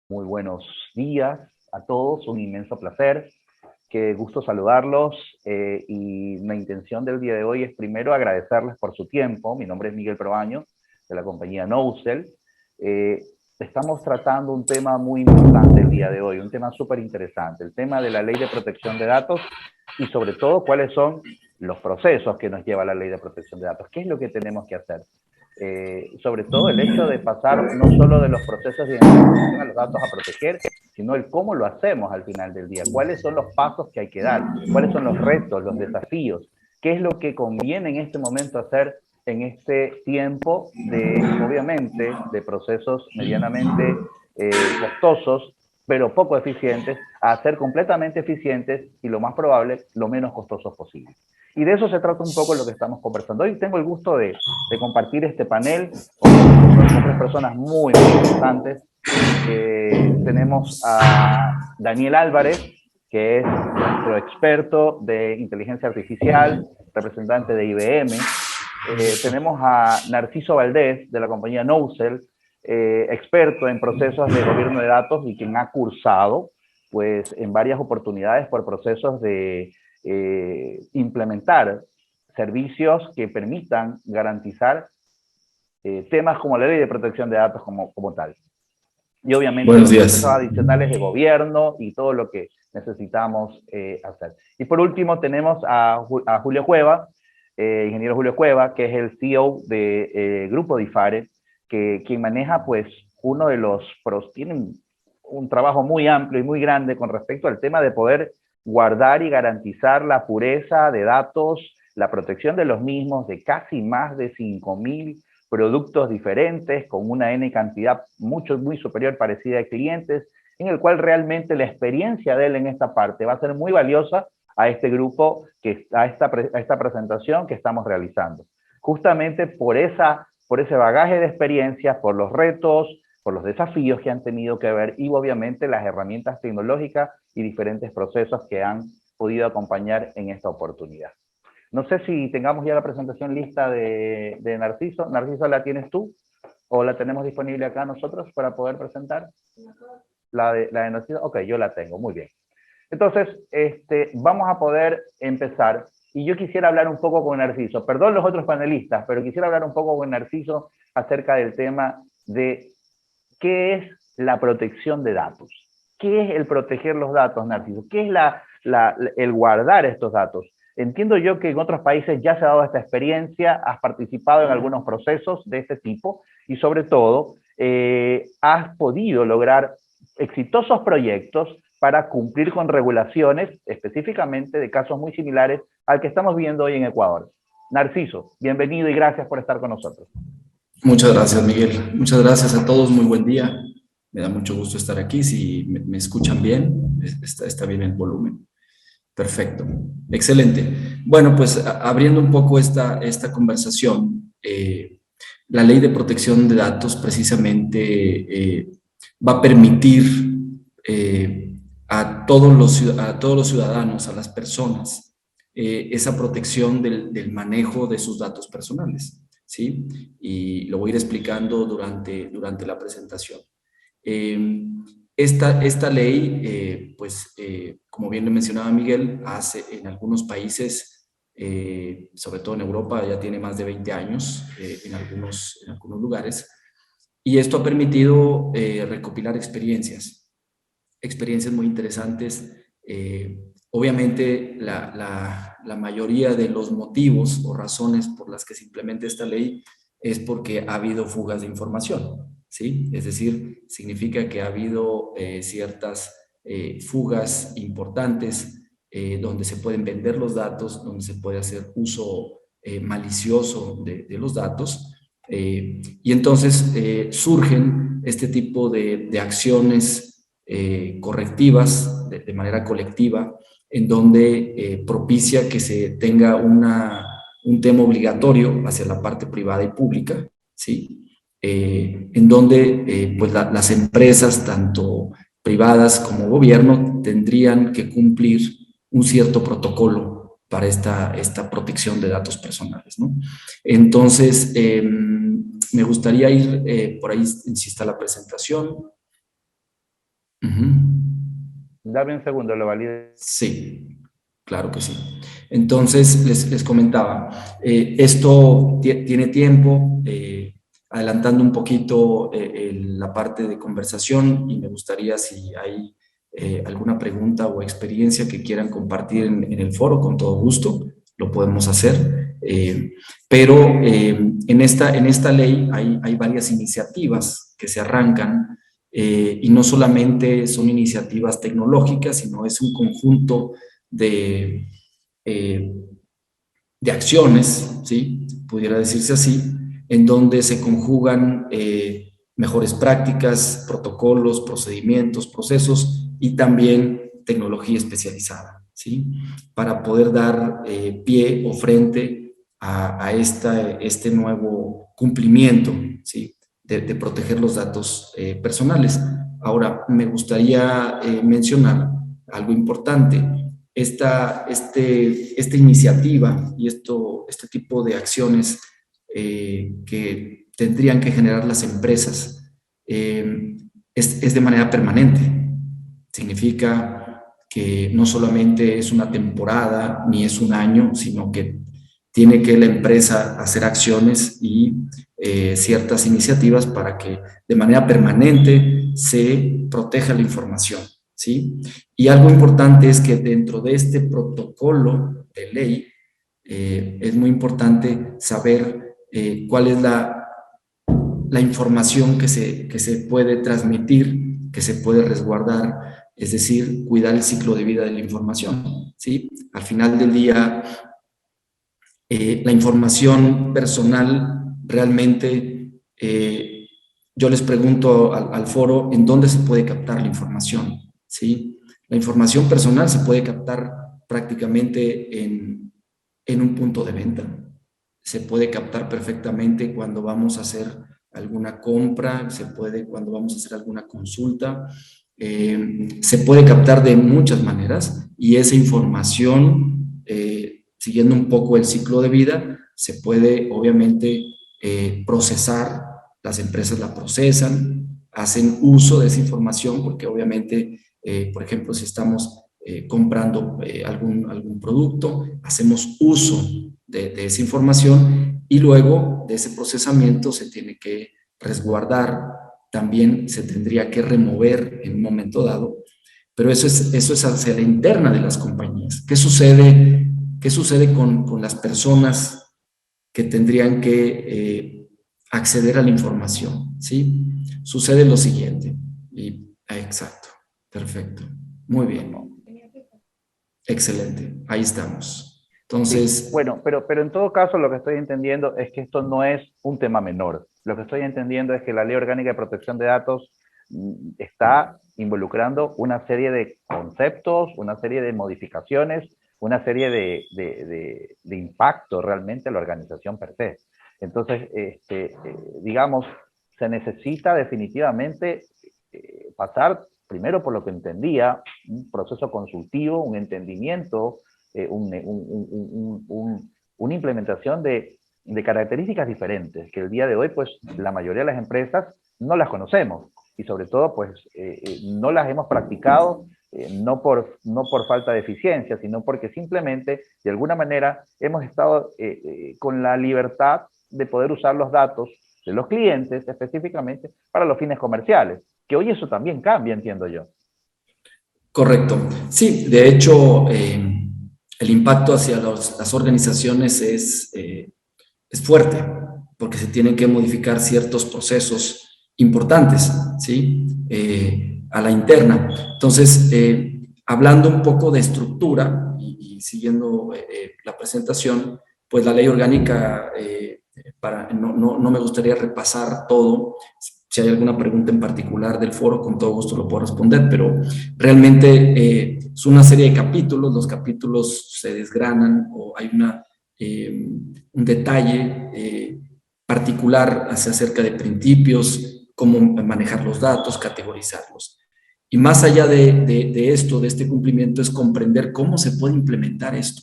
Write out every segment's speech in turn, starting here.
Muy buenos días a todos, un inmenso placer. Qué gusto saludarlos y la intención del día de hoy es primero agradecerles por su tiempo. Mi nombre es Miguel Proaño, de la compañía Nousel. Estamos tratando un tema muy importante el día de hoy, un tema súper interesante, el tema de la Ley de Protección de Datos y sobre todo cuáles son los procesos que nos lleva la Ley de Protección de Datos. ¿Qué es lo que tenemos que hacer? Sobre todo el hecho de pasar no solo de los procesos de identificación a los datos a proteger, sino el cómo lo hacemos al final del día, cuáles son los pasos que hay que dar, cuáles son los retos, los desafíos, qué es lo que conviene en este momento hacer en este tiempo de, obviamente, de procesos medianamente costosos, pero poco eficientes, a ser completamente eficientes y lo más probable, lo menos costosos posible. Y de eso se trata un poco lo que estamos conversando. Hoy tengo el gusto de compartir este panel con tres personas muy interesantes. Tenemos a Daniel Álvarez, que es nuestro experto de inteligencia artificial, representante de IBM. Tenemos a Narciso Valdés, de la compañía Nousel, experto en procesos de gobierno de datos y quien ha cursado pues, en varias oportunidades por procesos de implementar servicios que permitan garantizar temas como la ley de protección de datos como tal. Y obviamente Buenos los procesos días. adicionales de gobierno y todo lo que necesitamos hacer. Y por último tenemos a Julio Cueva, ingeniero Julio Cueva, que es el CEO de Grupo Difare, quien maneja pues uno de los, tiene un trabajo muy amplio y muy grande con respecto al tema de poder guardar y garantizar la pureza de datos, la protección de los mismos, de casi más de 5.000 productos diferentes, con una N cantidad muy superior parecida de clientes, en el cual realmente la experiencia de él en esta parte va a ser muy valiosa a este grupo, a esta presentación que estamos realizando. Justamente por ese bagaje de experiencias, por los retos, por los desafíos que han tenido que ver y obviamente las herramientas tecnológicas y diferentes procesos que han podido acompañar en esta oportunidad. No sé si tengamos ya la presentación lista de Narciso. Narciso, ¿la tienes tú? ¿O la tenemos disponible acá nosotros para poder presentar? La de Narciso. Ok, yo la tengo, muy bien. Entonces, vamos a poder empezar. Y yo quisiera hablar un poco con Narciso. Perdón los otros panelistas, pero quisiera hablar un poco con Narciso acerca del tema de qué es la protección de datos. ¿Qué es el proteger los datos, Narciso? ¿Qué es el guardar estos datos? Entiendo yo que en otros países ya se ha dado esta experiencia, has participado en algunos procesos de este tipo y sobre todo has podido lograr exitosos proyectos para cumplir con regulaciones, específicamente de casos muy similares al que estamos viendo hoy en Ecuador. Narciso, bienvenido y gracias por estar con nosotros. Muchas gracias, Miguel. Muchas gracias a todos. Muy buen día. Me da mucho gusto estar aquí. Si me escuchan bien, está bien el volumen. Perfecto. Excelente. Bueno, pues abriendo un poco esta conversación, la Ley de Protección de Datos precisamente va a permitir a todos los ciudadanos, a las personas, esa protección del manejo de sus datos personales, ¿sí? Y lo voy a ir explicando durante la presentación. Esta ley, como bien lo mencionaba Miguel, hace en algunos países, sobre todo en Europa, ya tiene más de 20 años en algunos lugares, y esto ha permitido recopilar experiencias muy interesantes. Obviamente, la mayoría de los motivos o razones por las que se implementa esta ley es porque ha habido fugas de información, ¿sí? Es decir, significa que ha habido ciertas fugas importantes donde se pueden vender los datos, donde se puede hacer uso malicioso de los datos. Y entonces surgen este tipo de acciones correctivas de manera colectiva, en donde propicia que se tenga un tema obligatorio hacia la parte privada y pública, ¿sí? En donde pues las empresas, tanto privadas como gobierno, tendrían que cumplir un cierto protocolo para esta protección de datos personales, ¿no? Entonces, me gustaría ir por ahí, si está la presentación. Dame un segundo, lo valido. Sí, claro que sí. Entonces, les comentaba, esto tiene tiempo, adelantando un poquito la parte de conversación, y me gustaría, si hay alguna pregunta o experiencia que quieran compartir en el foro, con todo gusto, lo podemos hacer. Pero en esta ley hay varias iniciativas que se arrancan, y no solamente son iniciativas tecnológicas, sino es un conjunto de, eh, de acciones, ¿sí? Pudiera decirse así, en donde se conjugan mejores prácticas, protocolos, procedimientos, procesos y también tecnología especializada, ¿sí? Para poder dar pie o frente a este nuevo cumplimiento, ¿sí? De proteger los datos personales. Ahora, me gustaría mencionar algo importante. Esta iniciativa y este tipo de acciones que tendrían que generar las empresas es de manera permanente. Significa que no solamente es una temporada ni es un año, sino que tiene que la empresa hacer acciones y ciertas iniciativas para que de manera permanente se proteja la información, ¿sí? Y algo importante es que dentro de este protocolo de ley es muy importante saber cuál es la información que se puede transmitir, que se puede resguardar, es decir, cuidar el ciclo de vida de la información, ¿sí? Al final del día, la información personal realmente, yo les pregunto al foro, ¿en dónde se puede captar la información? ¿Sí? La información personal se puede captar prácticamente en un punto de venta. Se puede captar perfectamente cuando vamos a hacer alguna compra, se puede cuando vamos a hacer alguna consulta, se puede captar de muchas maneras, y esa información, siguiendo un poco el ciclo de vida, se puede obviamente procesar. Las empresas la procesan, hacen uso de esa información, porque obviamente, por ejemplo, si estamos comprando algún producto, hacemos uso de esa información, y luego de ese procesamiento se tiene que resguardar, también se tendría que remover en un momento dado, pero eso es hacia la interna de las compañías. ¿Qué sucede? ¿Qué sucede con las personas que tendrían que acceder a la información? ¿Sí? Sucede lo siguiente. Exacto, perfecto, muy bien, excelente, ahí estamos. Entonces, sí, bueno, pero en todo caso lo que estoy entendiendo es que esto no es un tema menor. Lo que estoy entendiendo es que la Ley Orgánica de Protección de Datos está involucrando una serie de conceptos, una serie de modificaciones, una serie de impacto realmente a la organización per se. Entonces, digamos, se necesita definitivamente pasar primero, por lo que entendía, un proceso consultivo, un entendimiento, una implementación de características diferentes, que el día de hoy, pues, la mayoría de las empresas no las conocemos, y sobre todo, pues, no las hemos practicado, no por falta de eficiencia, sino porque simplemente, de alguna manera, hemos estado con la libertad de poder usar los datos de los clientes, específicamente, para los fines comerciales, que hoy eso también cambia, entiendo yo. correcto. Sí, de hecho, el impacto hacia las organizaciones es fuerte, porque se tienen que modificar ciertos procesos importantes, ¿sí? A la interna. Entonces, hablando un poco de estructura y siguiendo la presentación, pues la ley orgánica, no me gustaría repasar todo. Si hay alguna pregunta en particular del foro, con todo gusto lo puedo responder, pero realmente es una serie de capítulos. Los capítulos se desgranan, o hay un detalle particular acerca de principios, cómo manejar los datos, categorizarlos. Y más allá de esto, de este cumplimiento, es comprender cómo se puede implementar esto,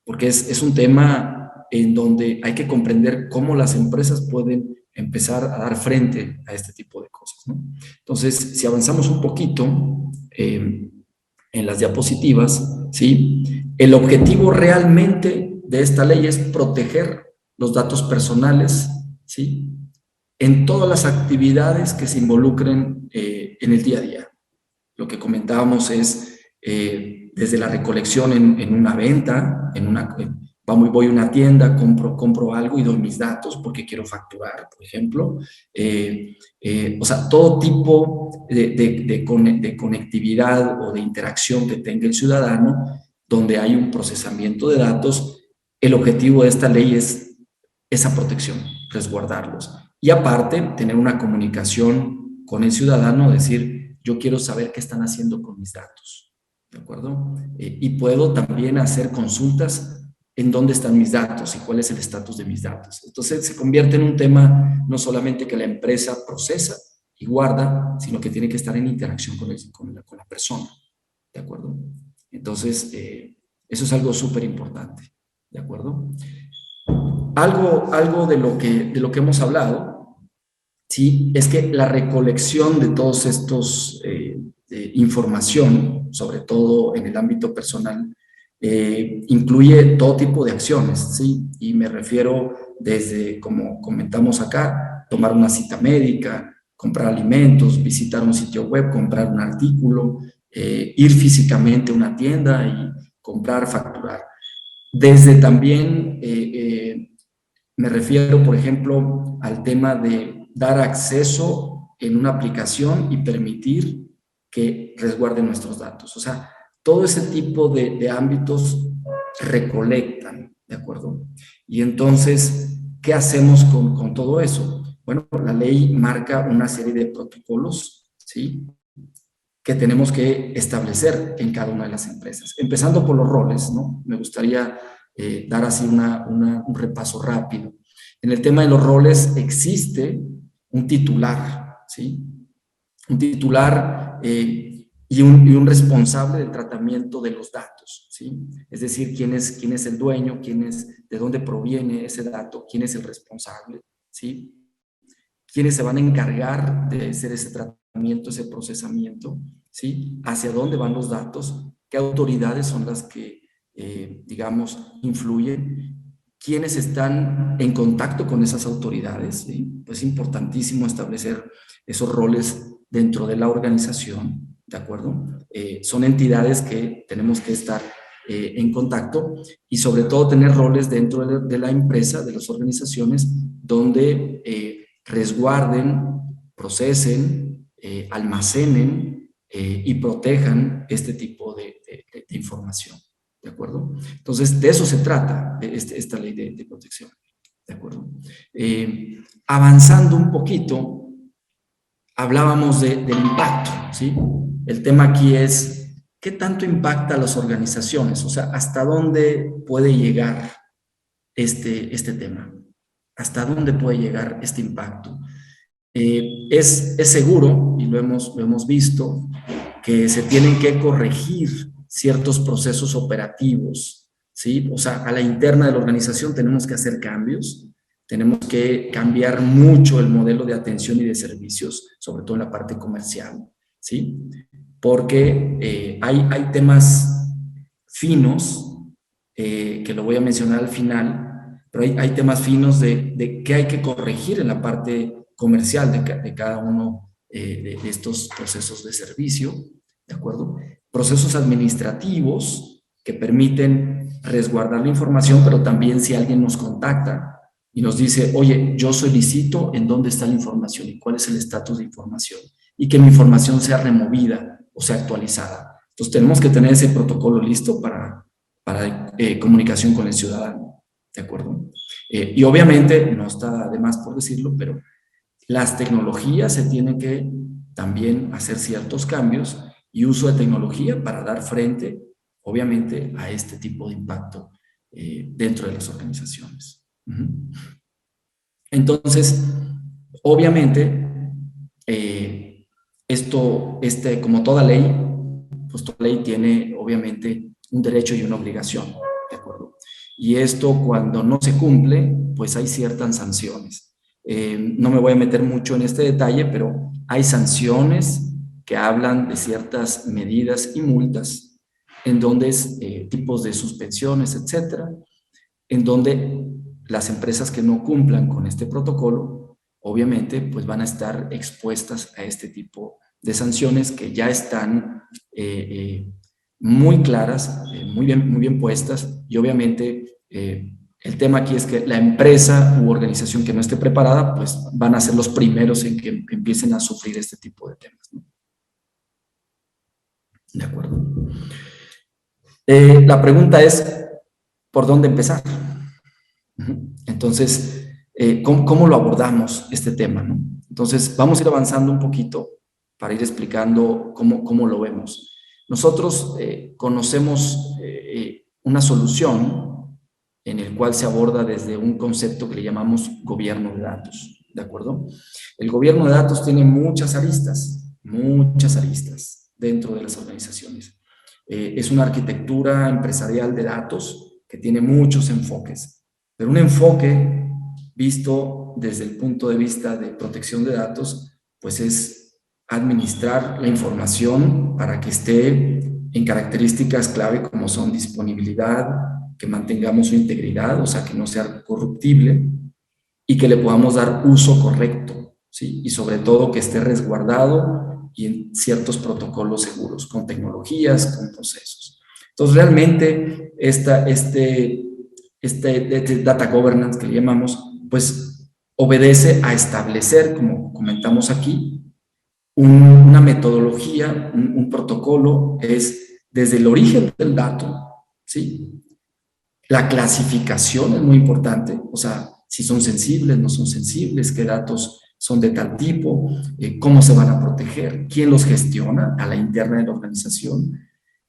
porque es un tema en donde hay que comprender cómo las empresas pueden empezar a dar frente a este tipo de cosas, ¿no? Entonces, si avanzamos un poquito, en las diapositivas, ¿sí? El objetivo realmente de esta ley es proteger los datos personales, ¿sí? En todas las actividades que se involucren en el día a día. Lo que comentábamos es desde la recolección en una venta, voy a una tienda, compro algo y doy mis datos porque quiero facturar, por ejemplo. O sea, todo tipo de conectividad o de interacción que tenga el ciudadano, donde hay un procesamiento de datos, el objetivo de esta ley es esa protección, resguardarlos. Y aparte, tener una comunicación con el ciudadano, decir, yo quiero saber qué están haciendo con mis datos, ¿de acuerdo? Y puedo también hacer consultas en dónde están mis datos y cuál es el estatus de mis datos. Entonces se convierte en un tema no solamente que la empresa procesa y guarda, sino que tiene que estar en interacción con la persona, ¿de acuerdo? Entonces, eso es algo súper importante, ¿de acuerdo? Algo de lo que hemos hablado, ¿sí? Es que la recolección de todos estos información, sobre todo en el ámbito personal, incluye todo tipo de acciones, ¿sí? Y me refiero desde, como comentamos acá, tomar una cita médica, comprar alimentos, visitar un sitio web, comprar un artículo, ir físicamente a una tienda y comprar, facturar. Desde también me refiero, por ejemplo, al tema de dar acceso en una aplicación y permitir que resguarden nuestros datos. O sea, todo ese tipo de ámbitos recolectan, ¿de acuerdo? Y entonces, ¿qué hacemos con todo eso? Bueno, la ley marca una serie de protocolos, ¿sí?, que tenemos que establecer en cada una de las empresas. Empezando por los roles, ¿no? Me gustaría dar así un repaso rápido. En el tema de los roles existe un titular, ¿sí? Un titular y un responsable del tratamiento de los datos, ¿sí? Es decir, quién es el dueño, de dónde proviene ese dato, quién es el responsable, ¿sí? Quiénes se van a encargar de hacer ese tratamiento, ese procesamiento, ¿sí? Hacia dónde van los datos, qué autoridades son las que, digamos, influyen, quiénes están en contacto con esas autoridades, ¿sí? Pues es importantísimo establecer esos roles dentro de la organización, ¿de acuerdo? Son entidades que tenemos que estar en contacto y sobre todo tener roles dentro de la empresa, de las organizaciones, donde resguarden, procesen, almacenen y protejan este tipo de información, ¿de acuerdo? Entonces, de eso se trata esta ley de protección, ¿de acuerdo? Avanzando un poquito, hablábamos del impacto, ¿sí? El tema aquí es, ¿qué tanto impacta a las organizaciones? O sea, ¿hasta dónde puede llegar este tema? ¿Hasta dónde puede llegar este impacto? Es seguro, y lo hemos visto, que se tienen que corregir ciertos procesos operativos, ¿sí? O sea, a la interna de la organización tenemos que hacer cambios, tenemos que cambiar mucho el modelo de atención y de servicios, sobre todo en la parte comercial, ¿sí? Porque hay temas finos, que lo voy a mencionar al final, pero hay temas finos de qué hay que corregir en la parte comercial de cada uno de estos procesos de servicio, ¿de acuerdo? Procesos administrativos que permiten resguardar la información, pero también si alguien nos contacta y nos dice, oye, yo solicito en dónde está la información y cuál es el estatus de información, y que mi información sea removida o sea actualizada. Entonces tenemos que tener ese protocolo listo para comunicación con el ciudadano, ¿de acuerdo? Y obviamente, no está de más por decirlo, pero las tecnologías se tienen que también hacer ciertos cambios y uso de tecnología para dar frente, obviamente, a este tipo de impacto dentro de las organizaciones. Entonces, obviamente, como toda ley, pues toda ley tiene, obviamente, un derecho y una obligación, ¿de acuerdo? Y esto, cuando no se cumple, pues hay ciertas sanciones. No me voy a meter mucho en este detalle, pero hay sanciones que hablan de ciertas medidas y multas, en donde tipos de suspensiones, etcétera, en donde las empresas que no cumplan con este protocolo, obviamente, pues van a estar expuestas a este tipo de sanciones que ya están muy claras, muy bien puestas, y obviamente el tema aquí es que la empresa u organización que no esté preparada, pues van a ser los primeros en que empiecen a sufrir este tipo de temas, ¿no? De acuerdo. La pregunta es, ¿por dónde empezar? Entonces, ¿cómo lo abordamos este tema, ¿no? Entonces, vamos a ir avanzando un poquito para ir explicando cómo lo vemos. Nosotros conocemos una solución en el cual se aborda desde un concepto que le llamamos gobierno de datos, ¿de acuerdo? El gobierno de datos tiene muchas aristas dentro de las organizaciones. Es una arquitectura empresarial de datos que tiene muchos enfoques, pero un enfoque visto desde el punto de vista de protección de datos, pues es administrar la información para que esté en características clave como son disponibilidad, que mantengamos su integridad, o sea, que no sea corruptible, y que le podamos dar uso correcto, ¿sí? Y sobre todo que esté resguardado y en ciertos protocolos seguros, con tecnologías, con procesos. Entonces, realmente, este data governance que le llamamos, pues obedece a establecer, como comentamos aquí, una metodología, un protocolo, es desde el origen del dato, ¿sí? La clasificación es muy importante, o sea, si son sensibles, no son sensibles, qué datos son de tal tipo, cómo se van a proteger, quién los gestiona a la interna de la organización,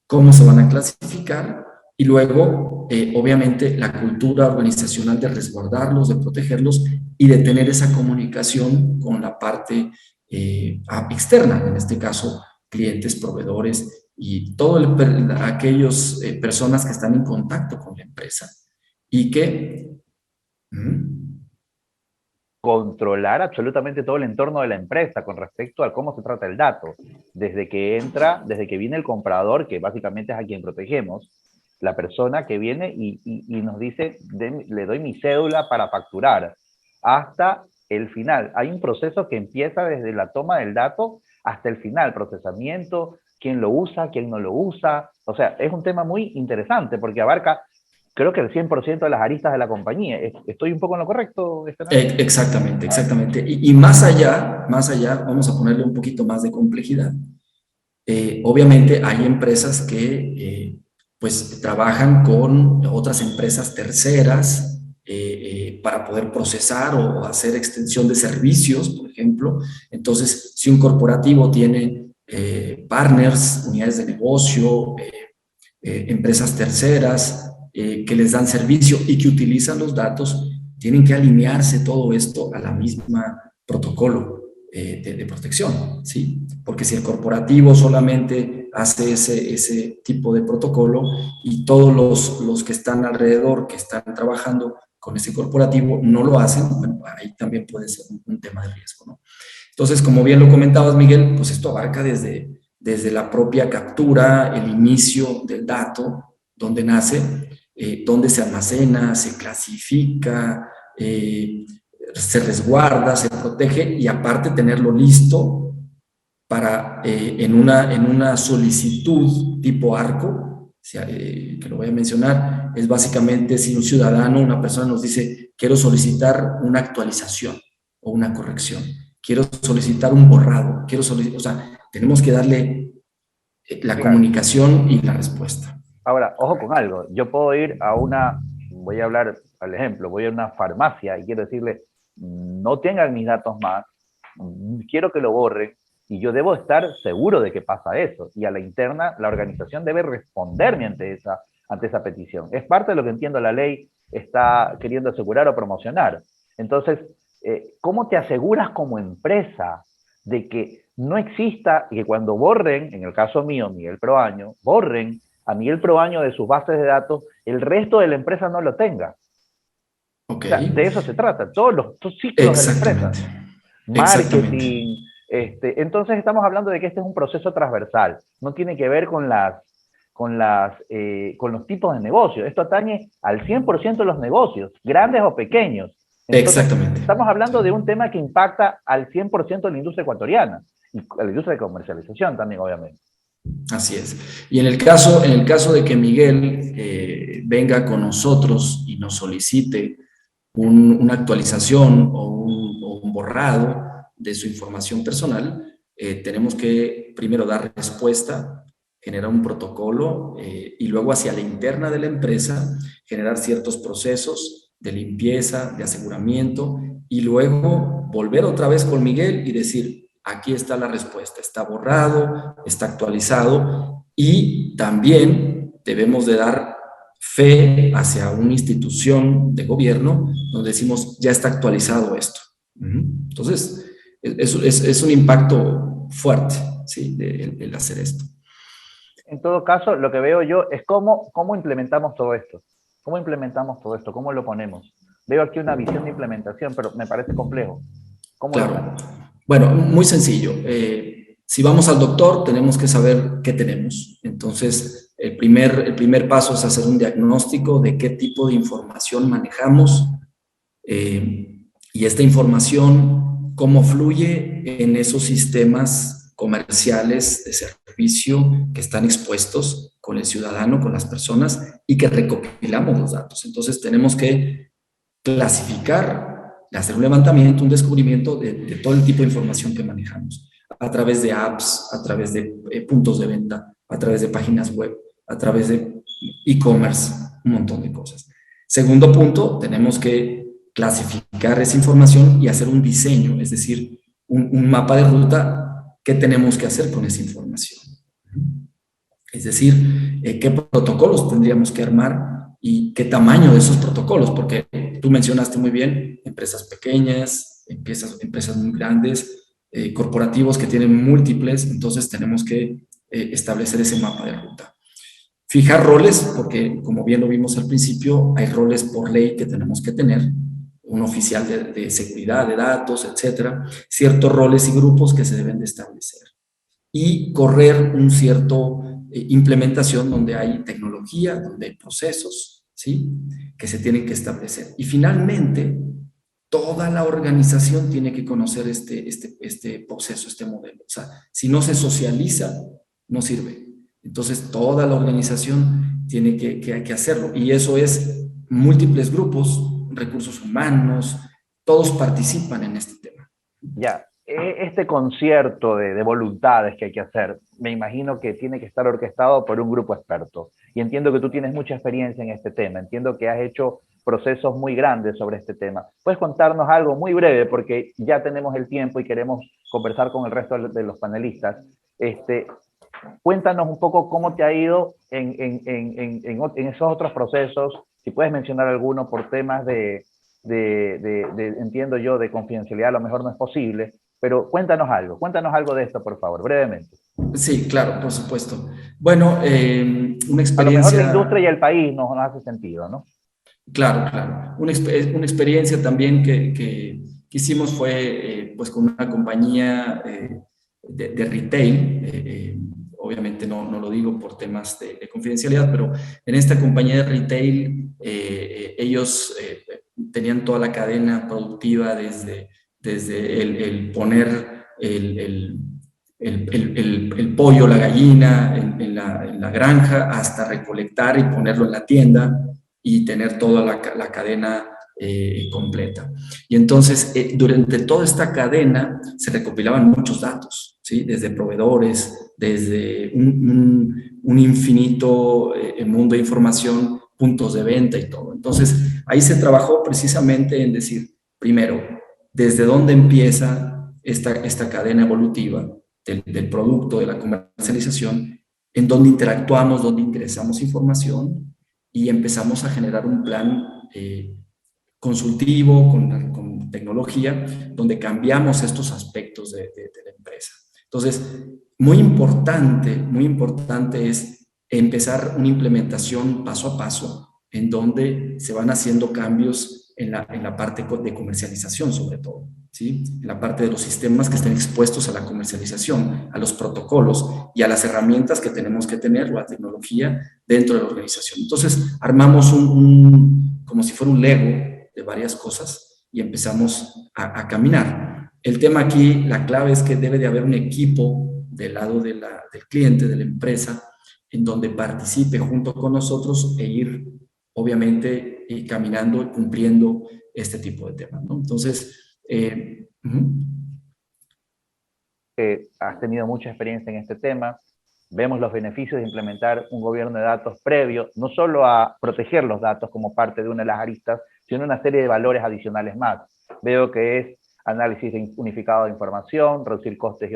cómo se van a clasificar y luego, obviamente, la cultura organizacional de resguardarlos, de protegerlos y de tener esa comunicación con la parte externa, en este caso, clientes, proveedores y todas aquellas personas que están en contacto con la empresa y que... Controlar absolutamente todo el entorno de la empresa con respecto a cómo se trata el dato. Desde que entra, desde que viene el comprador, que básicamente es a quien protegemos, la persona que viene y nos dice, le doy mi cédula para facturar, hasta el final. Hay un proceso que empieza desde la toma del dato hasta el final, procesamiento, quién lo usa, quién no lo usa. O sea, es un tema muy interesante porque abarca, creo que el 100% de las aristas de la compañía. ¿Estoy un poco en lo correcto, Esteban? Exactamente. Y más allá, vamos a ponerle un poquito más de complejidad. Obviamente hay empresas que pues trabajan con otras empresas terceras para poder procesar o hacer extensión de servicios, por ejemplo. Entonces, si un corporativo tiene partners, unidades de negocio, empresas terceras que les dan servicio y que utilizan los datos, tienen que alinearse todo esto a la misma protocolo de protección, ¿sí? Porque si el corporativo solamente hace ese tipo de protocolo y todos los que están alrededor, que están trabajando con ese corporativo, no lo hacen, bueno, ahí también puede ser un tema de riesgo, ¿no? Entonces, como bien lo comentabas, Miguel, pues esto abarca desde la propia captura, el inicio del dato, donde nace, donde se almacena, se clasifica, se resguarda, se protege y aparte tenerlo listo para en una solicitud tipo ARCO, o sea, que lo voy a mencionar, es básicamente si un ciudadano, una persona nos dice, quiero solicitar una actualización o una corrección, quiero solicitar un borrado, o sea, tenemos que darle la comunicación y la respuesta. Ahora, ojo con algo, yo puedo ir voy a hablar al ejemplo, voy a una farmacia y quiero decirle, no tengan mis datos más, quiero que lo borren, y yo debo estar seguro de que pasa eso, y a la interna la organización debe responderme ante esa petición. Es parte de lo que entiendo la ley está queriendo asegurar o promocionar. Entonces, ¿cómo te aseguras como empresa de que no exista, y que cuando borren, en el caso mío, Miguel Proaño, borren a Miguel Proaño de sus bases de datos, el resto de la empresa no lo tenga? Okay. O sea, de eso se trata, todos los ciclos de la empresa. Marketing, Entonces estamos hablando de que este es un proceso transversal, no tiene que ver con los tipos de negocios. Esto atañe al 100% de los negocios, grandes o pequeños. Entonces, Exactamente. estamos hablando de Sí. un tema que impacta al 100% de la industria ecuatoriana y a la industria de comercialización también, obviamente. Así es. Y en el caso de que Miguel venga con nosotros y nos solicite una actualización o un borrado de su información personal, tenemos que primero dar respuesta, generar un protocolo y luego hacia la interna de la empresa generar ciertos procesos de limpieza, de aseguramiento y luego volver otra vez con Miguel y decir, aquí está la respuesta, está borrado, está actualizado y también debemos de dar fe hacia una institución de gobierno donde decimos, ya está actualizado esto. Entonces, es un impacto fuerte, ¿sí? El hacer esto. En todo caso, lo que veo yo es cómo implementamos todo esto. ¿Cómo implementamos todo esto? ¿Cómo lo ponemos? Veo aquí una visión de implementación, pero me parece complejo. ¿Cómo lo Claro. hacemos? Bueno, muy sencillo. Si vamos al doctor, tenemos que saber qué tenemos. Entonces, el primer paso es hacer un diagnóstico de qué tipo de información manejamos y esta información, cómo fluye en esos sistemas comerciales de servicio que están expuestos con el ciudadano, con las personas y que recopilamos los datos. Entonces, tenemos que clasificar, hacer un levantamiento, un descubrimiento de todo el tipo de información que manejamos, a través de apps, a través de puntos de venta, a través de páginas web, a través de e-commerce, un montón de cosas. Segundo punto, tenemos que clasificar esa información y hacer un diseño, es decir, un mapa de ruta, qué tenemos que hacer con esa información. Es decir, qué protocolos tendríamos que armar y qué tamaño de esos protocolos, porque tú mencionaste muy bien empresas pequeñas, empresas muy grandes, corporativos que tienen múltiples, entonces tenemos que establecer ese mapa de ruta. Fijar roles, porque como bien lo vimos al principio, hay roles por ley que tenemos que tener, un oficial de seguridad de datos, etcétera, ciertos roles y grupos que se deben de establecer y correr un cierto implementación donde hay tecnología, donde hay procesos, ¿sí? Que se tienen que establecer. Y finalmente, toda la organización tiene que conocer este proceso, este modelo. O sea, si no se socializa, no sirve. Entonces, toda la organización tiene que hacerlo. Y eso es múltiples grupos, recursos humanos, todos participan en este tema. Ya, este concierto de voluntades que hay que hacer, me imagino que tiene que estar orquestado por un grupo experto. Y entiendo que tú tienes mucha experiencia en este tema, entiendo que has hecho procesos muy grandes sobre este tema. ¿Puedes contarnos algo muy breve? Porque ya tenemos el tiempo y queremos conversar con el resto de los panelistas. Cuéntanos un poco cómo te ha ido en esos otros procesos, si puedes mencionar alguno por temas entiendo yo, de confidencialidad, a lo mejor no es posible, pero cuéntanos algo de esto, por favor, brevemente. Sí, claro, por supuesto. Bueno, una A lo mejor la experiencia, industria y el país no hace sentido, ¿no? claro, claro. Una experiencia también que hicimos fue pues con una compañía de retail. Obviamente no lo digo por temas de confidencialidad, pero en esta compañía de retail ellos tenían toda la cadena productiva desde el poner el pollo, la gallina en la granja, hasta recolectar y ponerlo en la tienda y tener toda la cadena completa. Y entonces, durante toda esta cadena se recopilaban muchos datos, ¿sí? Desde proveedores, desde un infinito mundo de información, puntos de venta y todo. Entonces, ahí se trabajó precisamente en decir, primero, desde dónde empieza esta cadena evolutiva del producto, de la comercialización, en dónde interactuamos, dónde ingresamos información y empezamos a generar un plan consultivo con tecnología, donde cambiamos estos aspectos de la empresa. Entonces, muy importante es empezar una implementación paso a paso, en donde se van haciendo cambios en la parte de comercialización, sobre todo. ¿sí? En la parte de los sistemas que estén expuestos a la comercialización, a los protocolos y a las herramientas que tenemos que tener, la tecnología dentro de la organización. Entonces, armamos como si fuera un Lego de varias cosas y empezamos a caminar. El tema aquí, la clave es que debe de haber un equipo del lado del cliente, de la empresa, en donde participe junto con nosotros e ir, obviamente, caminando y cumpliendo este tipo de temas, ¿no? Entonces, has tenido mucha experiencia en este tema. Vemos los beneficios de implementar un gobierno de datos previo, no solo a proteger los datos como parte de una de las aristas, sino una serie de valores adicionales más. Veo que es análisis unificado de información, reducir costes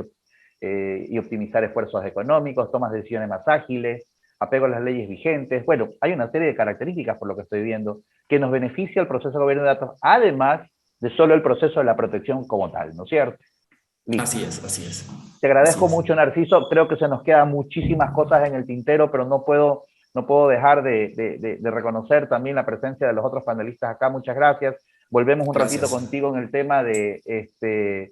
y optimizar esfuerzos económicos, tomas de decisiones más ágiles, apego a las leyes vigentes. Bueno, hay una serie de características, por lo que estoy viendo, que nos beneficia el proceso de gobierno de datos, además de solo el proceso de la protección como tal, ¿no es cierto? Listo. Así es, así es. Te agradezco Así es. mucho, Narciso. Creo que se nos quedan muchísimas cosas en el tintero, pero no puedo dejar de reconocer también la presencia de los otros panelistas acá. Muchas gracias. Volvemos un ratito contigo en el tema de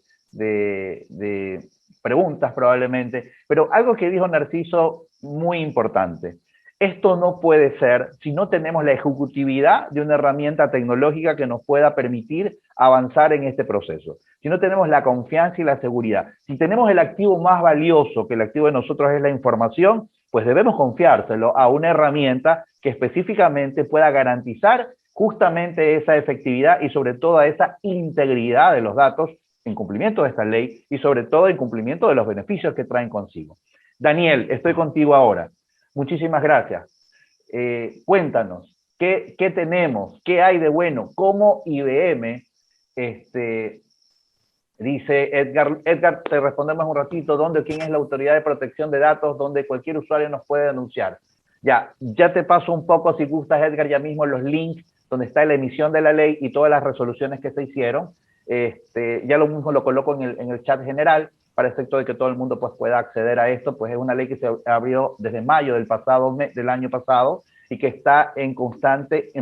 preguntas probablemente. Pero algo que dijo Narciso muy importante. Esto no puede ser si no tenemos la ejecutividad de una herramienta tecnológica que nos pueda permitir avanzar en este proceso. Si no tenemos la confianza y la seguridad. Si tenemos el activo más valioso, que el activo de nosotros es la información, pues debemos confiárselo a una herramienta que específicamente pueda garantizar justamente esa efectividad y sobre todo esa integridad de los datos en cumplimiento de esta ley y sobre todo en cumplimiento de los beneficios que traen consigo. Daniel, estoy contigo ahora. Muchísimas gracias. Cuéntanos, ¿qué tenemos? ¿Qué hay de bueno? ¿Cómo IBM, dice Edgar, te respondemos un ratito, ¿dónde, quién es la autoridad de protección de datos donde cualquier usuario nos puede denunciar? Ya te paso un poco, si gustas, Edgar, ya mismo los links donde está la emisión de la ley y todas las resoluciones que se hicieron. Ya lo mismo lo coloco en el chat general, para efecto de que todo el mundo pues, pueda acceder a esto, pues es una ley que se abrió desde mayo del año pasado y que está en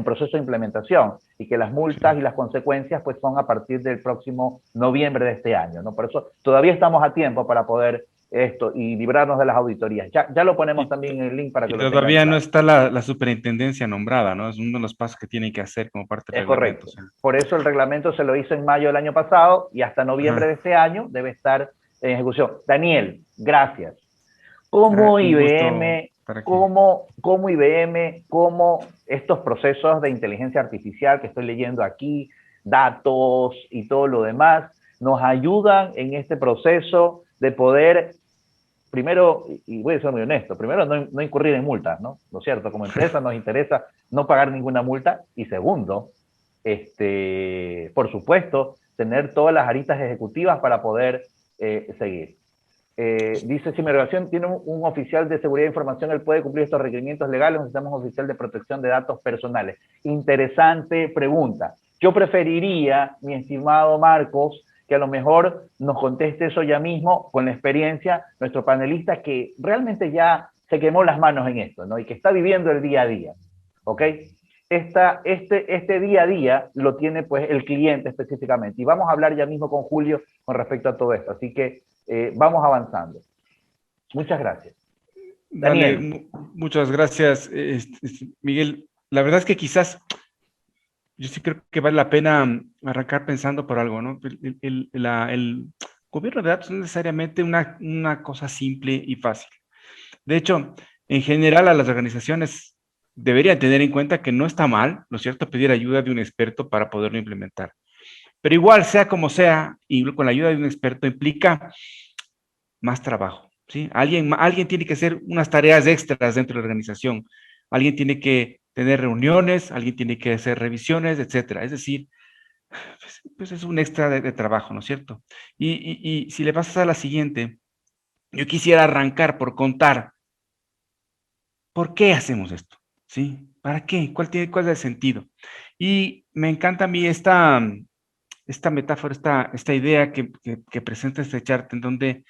proceso de implementación y que las multas y las consecuencias pues son a partir del próximo noviembre de este año, ¿no? Por eso todavía estamos a tiempo para poder esto y librarnos de las auditorías. Ya lo ponemos también en el link para que lo tengan. Todavía no está la superintendencia nombrada, ¿no? Es uno de los pasos que tienen que hacer como parte del reglamento. Es correcto. O sea. Por eso el reglamento se lo hizo en mayo del año pasado y hasta noviembre de este año debe estar en ejecución. Daniel, gracias. ¿Cómo IBM, cómo estos procesos de inteligencia artificial que estoy leyendo aquí, datos y todo lo demás, nos ayudan en este proceso de poder, primero, y voy a ser muy honesto, primero no incurrir en multas, ¿no? ¿No es cierto? Como empresa nos interesa no pagar ninguna multa y segundo, por supuesto, tener todas las aristas ejecutivas para poder seguir. Dice, si mi organización tiene un oficial de seguridad de información, él puede cumplir estos requerimientos legales, necesitamos un oficial de protección de datos personales. Interesante pregunta. Yo preferiría, mi estimado Marcos, que a lo mejor nos conteste eso ya mismo, con la experiencia, nuestro panelista que realmente ya se quemó las manos en esto, ¿no? Y que está viviendo el día a día, ¿ok? Este día a día lo tiene pues el cliente específicamente. Y vamos a hablar ya mismo con Julio con respecto a todo esto. Así que vamos avanzando. Muchas gracias. Daniel. Vale, muchas gracias, Miguel. La verdad es que quizás yo sí creo que vale la pena arrancar pensando por algo, ¿no? El gobierno de datos no es necesariamente una cosa simple y fácil. De hecho, en general a las organizaciones deberían tener en cuenta que no está mal, ¿no es cierto?, pedir ayuda de un experto para poderlo implementar. Pero igual, sea como sea, y con la ayuda de un experto implica más trabajo, ¿sí? Alguien tiene que hacer unas tareas extras dentro de la organización. Alguien tiene que tener reuniones, alguien tiene que hacer revisiones, etcétera. Es decir, pues es un extra de trabajo, ¿no es cierto? Y si le pasas a la siguiente, yo quisiera arrancar por contar por qué hacemos esto, ¿sí? ¿Para qué? ¿Cuál es el sentido? Y me encanta a mí esta metáfora, esta idea que presenta este chart, en donde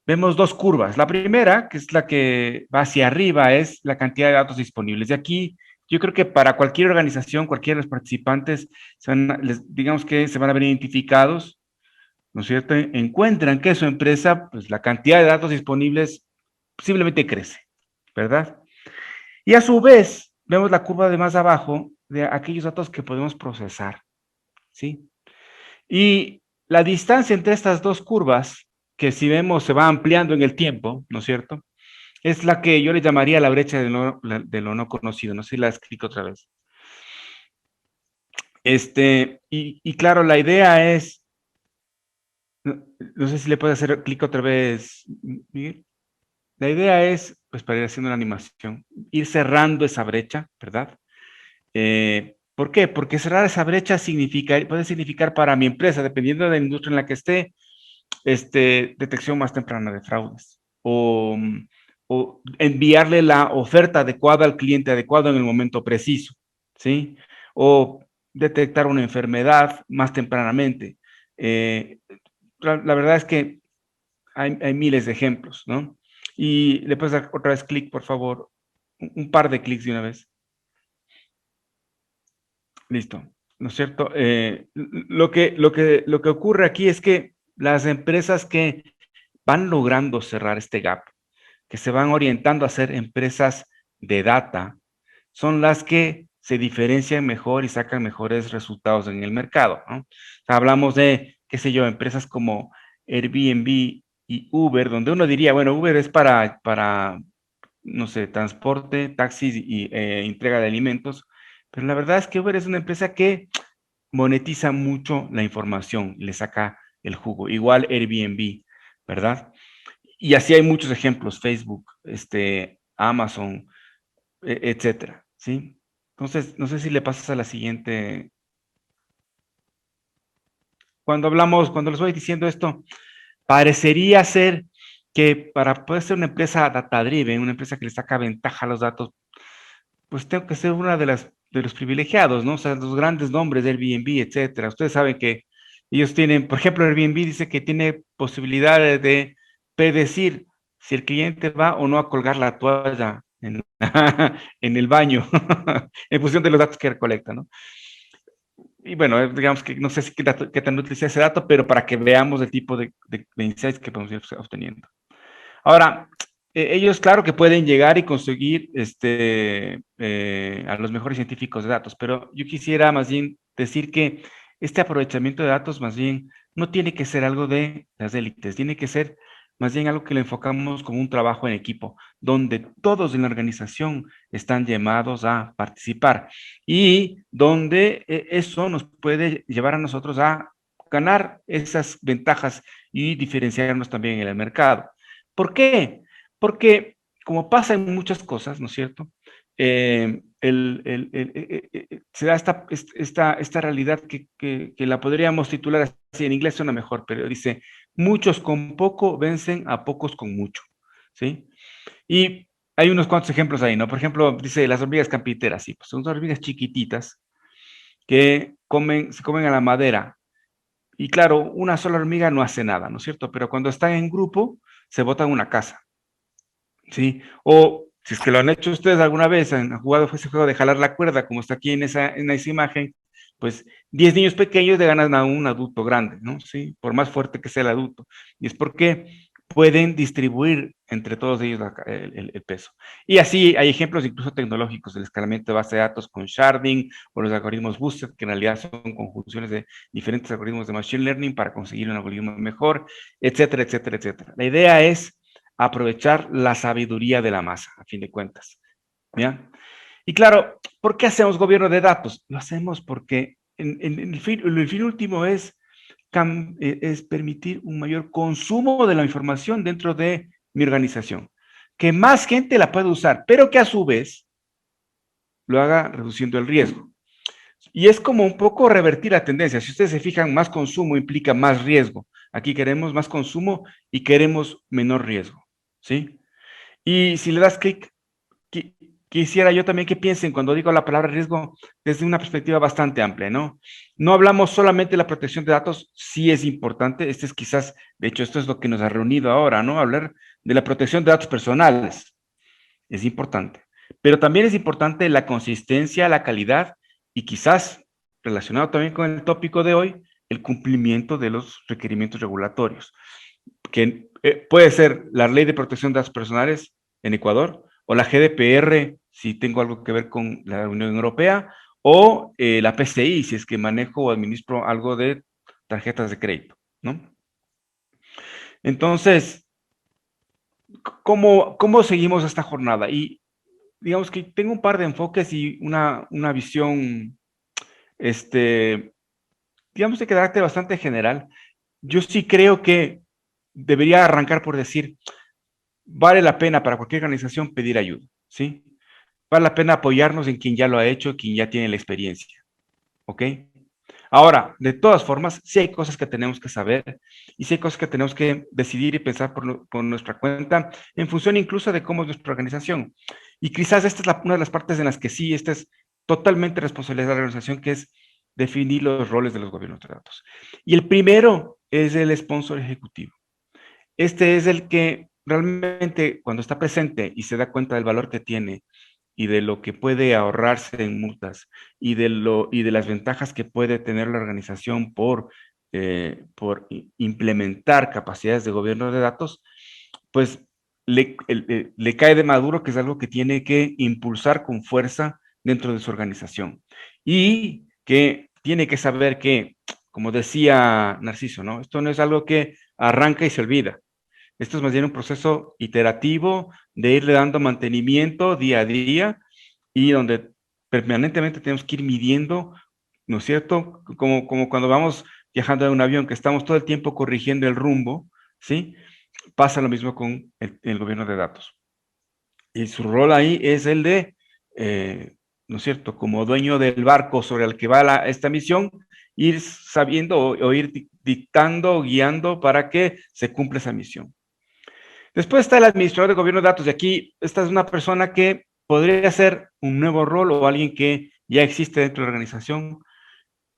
vemos dos curvas. La primera, que es la que va hacia arriba, es la cantidad de datos disponibles. Y aquí, yo creo que para cualquier organización, cualquiera de los participantes, digamos que se van a ver identificados ¿no es cierto?, encuentran que su empresa, pues la cantidad de datos disponibles posiblemente crece, ¿verdad? Y a su vez, vemos la curva de más abajo de aquellos datos que podemos procesar, ¿sí? Y la distancia entre estas dos curvas, que si vemos se va ampliando en el tiempo, ¿no es cierto?, es la que yo le llamaría la brecha de lo no conocido. No sé si la explico otra vez. Y claro, la idea es, no sé si le puede hacer clic otra vez, Miguel. La idea es, pues para ir haciendo una animación, ir cerrando esa brecha, ¿verdad? ¿Por qué? Porque cerrar esa brecha puede significar para mi empresa, dependiendo de la industria en la que esté, detección más temprana de fraudes o enviarle la oferta adecuada al cliente adecuado en el momento preciso, ¿sí? O detectar una enfermedad más tempranamente. La verdad es que hay miles de ejemplos, ¿no? Y le puedes dar otra vez clic, por favor, un par de clics de una vez. Listo, ¿no es cierto? Lo que ocurre aquí es que las empresas que van logrando cerrar este gap, que se van orientando a ser empresas de data, son las que se diferencian mejor y sacan mejores resultados en el mercado, ¿no? O sea, hablamos de, qué sé yo, empresas como Airbnb y Uber, donde uno diría, bueno, Uber es para no sé, transporte, taxis y entrega de alimentos, pero la verdad es que Uber es una empresa que monetiza mucho la información y le saca el jugo. Igual Airbnb, ¿verdad? Y así hay muchos ejemplos, Facebook, Amazon, etcétera, ¿sí? Entonces, no sé si le pasas a la siguiente. Cuando les voy diciendo esto, parecería ser que para poder ser una empresa data-driven, una empresa que le saca ventaja a los datos, pues tengo que ser una de los privilegiados, ¿no? O sea, los grandes nombres de Airbnb, etcétera. Ustedes saben que ellos tienen, por ejemplo, Airbnb dice que tiene posibilidades de predecir si el cliente va o no a colgar la toalla en el baño, en función de los datos que recolecta, ¿no? Y bueno, digamos que no sé si qué tan útil sea ese dato, pero para que veamos el tipo de insights que podemos ir obteniendo. Ahora, ellos, claro que pueden llegar y conseguir a los mejores científicos de datos, pero yo quisiera más bien decir que este aprovechamiento de datos más bien no tiene que ser algo de las élites, tiene que ser más bien algo que le enfocamos como un trabajo en equipo, donde todos en la organización están llamados a participar y donde eso nos puede llevar a nosotros a ganar esas ventajas y diferenciarnos también en el mercado. ¿Por qué? Porque como pasa en muchas cosas, ¿no es cierto? Se da esta realidad que la podríamos titular así, en inglés suena mejor, pero dice, muchos con poco vencen a pocos con mucho, ¿sí? Y hay unos cuantos ejemplos ahí, ¿no? Por ejemplo, dice las hormigas campiteras, sí, pues son hormigas chiquititas que se comen a la madera. Y claro, una sola hormiga no hace nada, ¿no es cierto? Pero cuando están en grupo, se botan una casa, ¿sí? O si es que lo han hecho ustedes alguna vez, han jugado ese juego de jalar la cuerda, como está aquí en esa imagen, pues 10 niños pequeños le ganan a un adulto grande, ¿no? Sí, por más fuerte que sea el adulto. Y es porque pueden distribuir entre todos ellos el peso. Y así hay ejemplos incluso tecnológicos, el escalamiento de base de datos con sharding o los algoritmos boosted, que en realidad son conjunciones de diferentes algoritmos de machine learning para conseguir un algoritmo mejor, etcétera, etcétera, etcétera. La idea es aprovechar la sabiduría de la masa, a fin de cuentas. ¿Ya? Y claro, ¿por qué hacemos gobierno de datos? Lo hacemos porque el fin último es permitir un mayor consumo de la información dentro de mi organización. Que más gente la pueda usar, pero que a su vez lo haga reduciendo el riesgo. Y es como un poco revertir la tendencia. Si ustedes se fijan, más consumo implica más riesgo. Aquí queremos más consumo y queremos menor riesgo. ¿Sí? Y si le das clic, quisiera yo también que piensen cuando digo la palabra riesgo desde una perspectiva bastante amplia, ¿no? No hablamos solamente de la protección de datos, sí es importante, este es quizás, de hecho, esto es lo que nos ha reunido ahora, ¿no? Hablar de la protección de datos personales, es importante. Pero también es importante la consistencia, la calidad y quizás, relacionado también con el tópico de hoy, el cumplimiento de los requerimientos regulatorios, que puede ser la Ley de Protección de Datos Personales en Ecuador, o la GDPR, si tengo algo que ver con la Unión Europea, o la PCI, si es que manejo o administro algo de tarjetas de crédito, ¿no? Entonces, ¿cómo seguimos esta jornada? Y digamos que tengo un par de enfoques y una visión, digamos, de carácter bastante general. Yo sí creo que debería arrancar por decir, vale la pena para cualquier organización pedir ayuda, ¿sí? Vale la pena apoyarnos en quien ya lo ha hecho, quien ya tiene la experiencia, ¿ok? Ahora, de todas formas, sí hay cosas que tenemos que saber y sí hay cosas que tenemos que decidir y pensar por nuestra cuenta en función incluso de cómo es nuestra organización. Y quizás esta es una de las partes en las que sí, esta es totalmente responsabilidad de la organización, que es definir los roles de los gobiernos de datos. Y el primero es el sponsor ejecutivo. Este es el que realmente cuando está presente y se da cuenta del valor que tiene y de lo que puede ahorrarse en multas y de las ventajas que puede tener la organización por implementar capacidades de gobierno de datos, pues le cae de maduro que es algo que tiene que impulsar con fuerza dentro de su organización y que tiene que saber que, como decía Narciso, ¿no? Esto no es algo que arranca y se olvida. Esto es más bien un proceso iterativo de irle dando mantenimiento día a día y donde permanentemente tenemos que ir midiendo, ¿no es cierto? Como cuando vamos viajando en un avión, que estamos todo el tiempo corrigiendo el rumbo, ¿sí? Pasa lo mismo con el gobierno de datos. Y su rol ahí es el de, ¿no es cierto? Como dueño del barco sobre el que va esta misión, ir sabiendo o ir dictando, guiando para que se cumpla esa misión. Después está el administrador de gobierno de datos, y aquí esta es una persona que podría ser un nuevo rol o alguien que ya existe dentro de la organización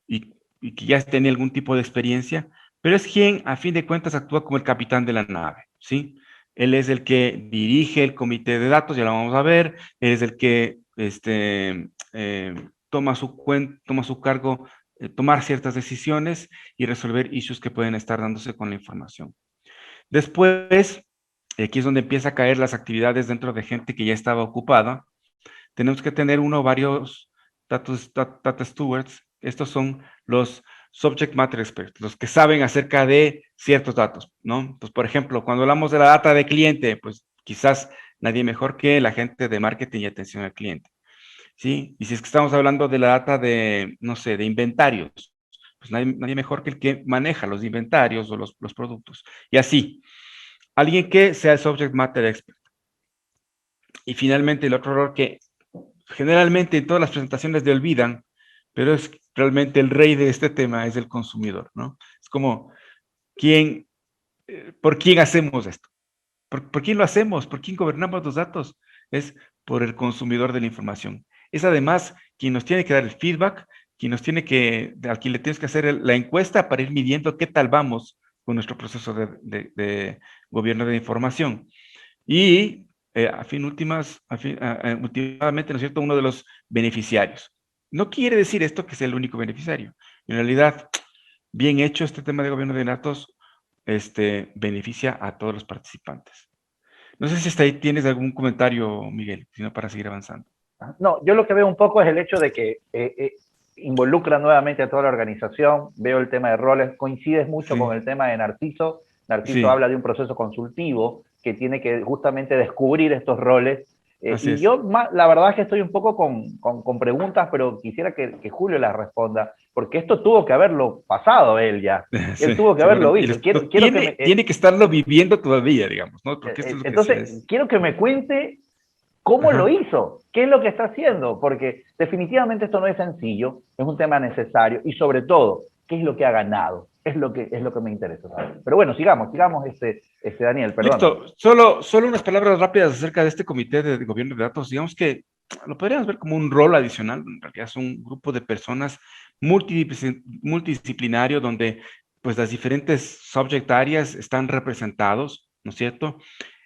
y que ya tiene algún tipo de experiencia, pero es quien a fin de cuentas actúa como el capitán de la nave, ¿sí? Él es el que dirige el comité de datos, ya lo vamos a ver, él es el que toma su cargo, tomar ciertas decisiones y resolver issues que pueden estar dándose con la información. Después, aquí es donde empieza a caer las actividades dentro de gente que ya estaba ocupada. Tenemos que tener uno o varios data stewards. Estos son los subject matter experts, los que saben acerca de ciertos datos, ¿no? Entonces, por ejemplo, cuando hablamos de la data de cliente, pues quizás nadie mejor que la gente de marketing y atención al cliente, ¿sí? Y si es que estamos hablando de la data de, no sé, de inventarios, pues nadie mejor que el que maneja los inventarios o los productos. Y así, alguien que sea el subject matter expert. Y finalmente, el otro error que generalmente en todas las presentaciones le olvidan, pero es realmente el rey de este tema, es el consumidor, ¿no? Es como, ¿por quién hacemos esto? ¿Por quién lo hacemos? ¿Por quién gobernamos los datos? Es por el consumidor de la información. Es además quien nos tiene que dar el feedback, a quien le tienes que hacer la encuesta para ir midiendo qué tal vamos con nuestro proceso de gobierno de información. Y últimamente, ¿no es cierto?, uno de los beneficiarios. No quiere decir esto que sea el único beneficiario. En realidad, bien hecho este tema de gobierno de datos, beneficia a todos los participantes. No sé si hasta ahí tienes algún comentario, Miguel, sino para seguir avanzando. No, yo lo que veo un poco es el hecho de que involucra nuevamente a toda la organización. Veo el tema de roles, coincides mucho con el tema de Narciso. Narciso habla de un proceso consultivo que tiene que justamente descubrir estos roles. Y yo, la verdad es que estoy un poco con preguntas, pero quisiera que Julio las responda, porque esto tuvo que haberlo pasado él ya. Él tuvo que haberlo visto. Tiene que estarlo viviendo todavía, digamos, ¿no? Porque esto es lo entonces, quiero que me cuente cómo lo hizo, qué es lo que está haciendo, porque definitivamente esto no es sencillo, es un tema necesario, y sobre todo, qué es lo que ha ganado. Es lo que me interesa saber. Pero bueno, sigamos, Daniel, perdón. Listo, solo unas palabras rápidas acerca de este comité de gobierno de datos. Digamos que lo podríamos ver como un rol adicional, en realidad es un grupo de personas multidisciplinario donde pues las diferentes subject areas están representados, ¿no es cierto?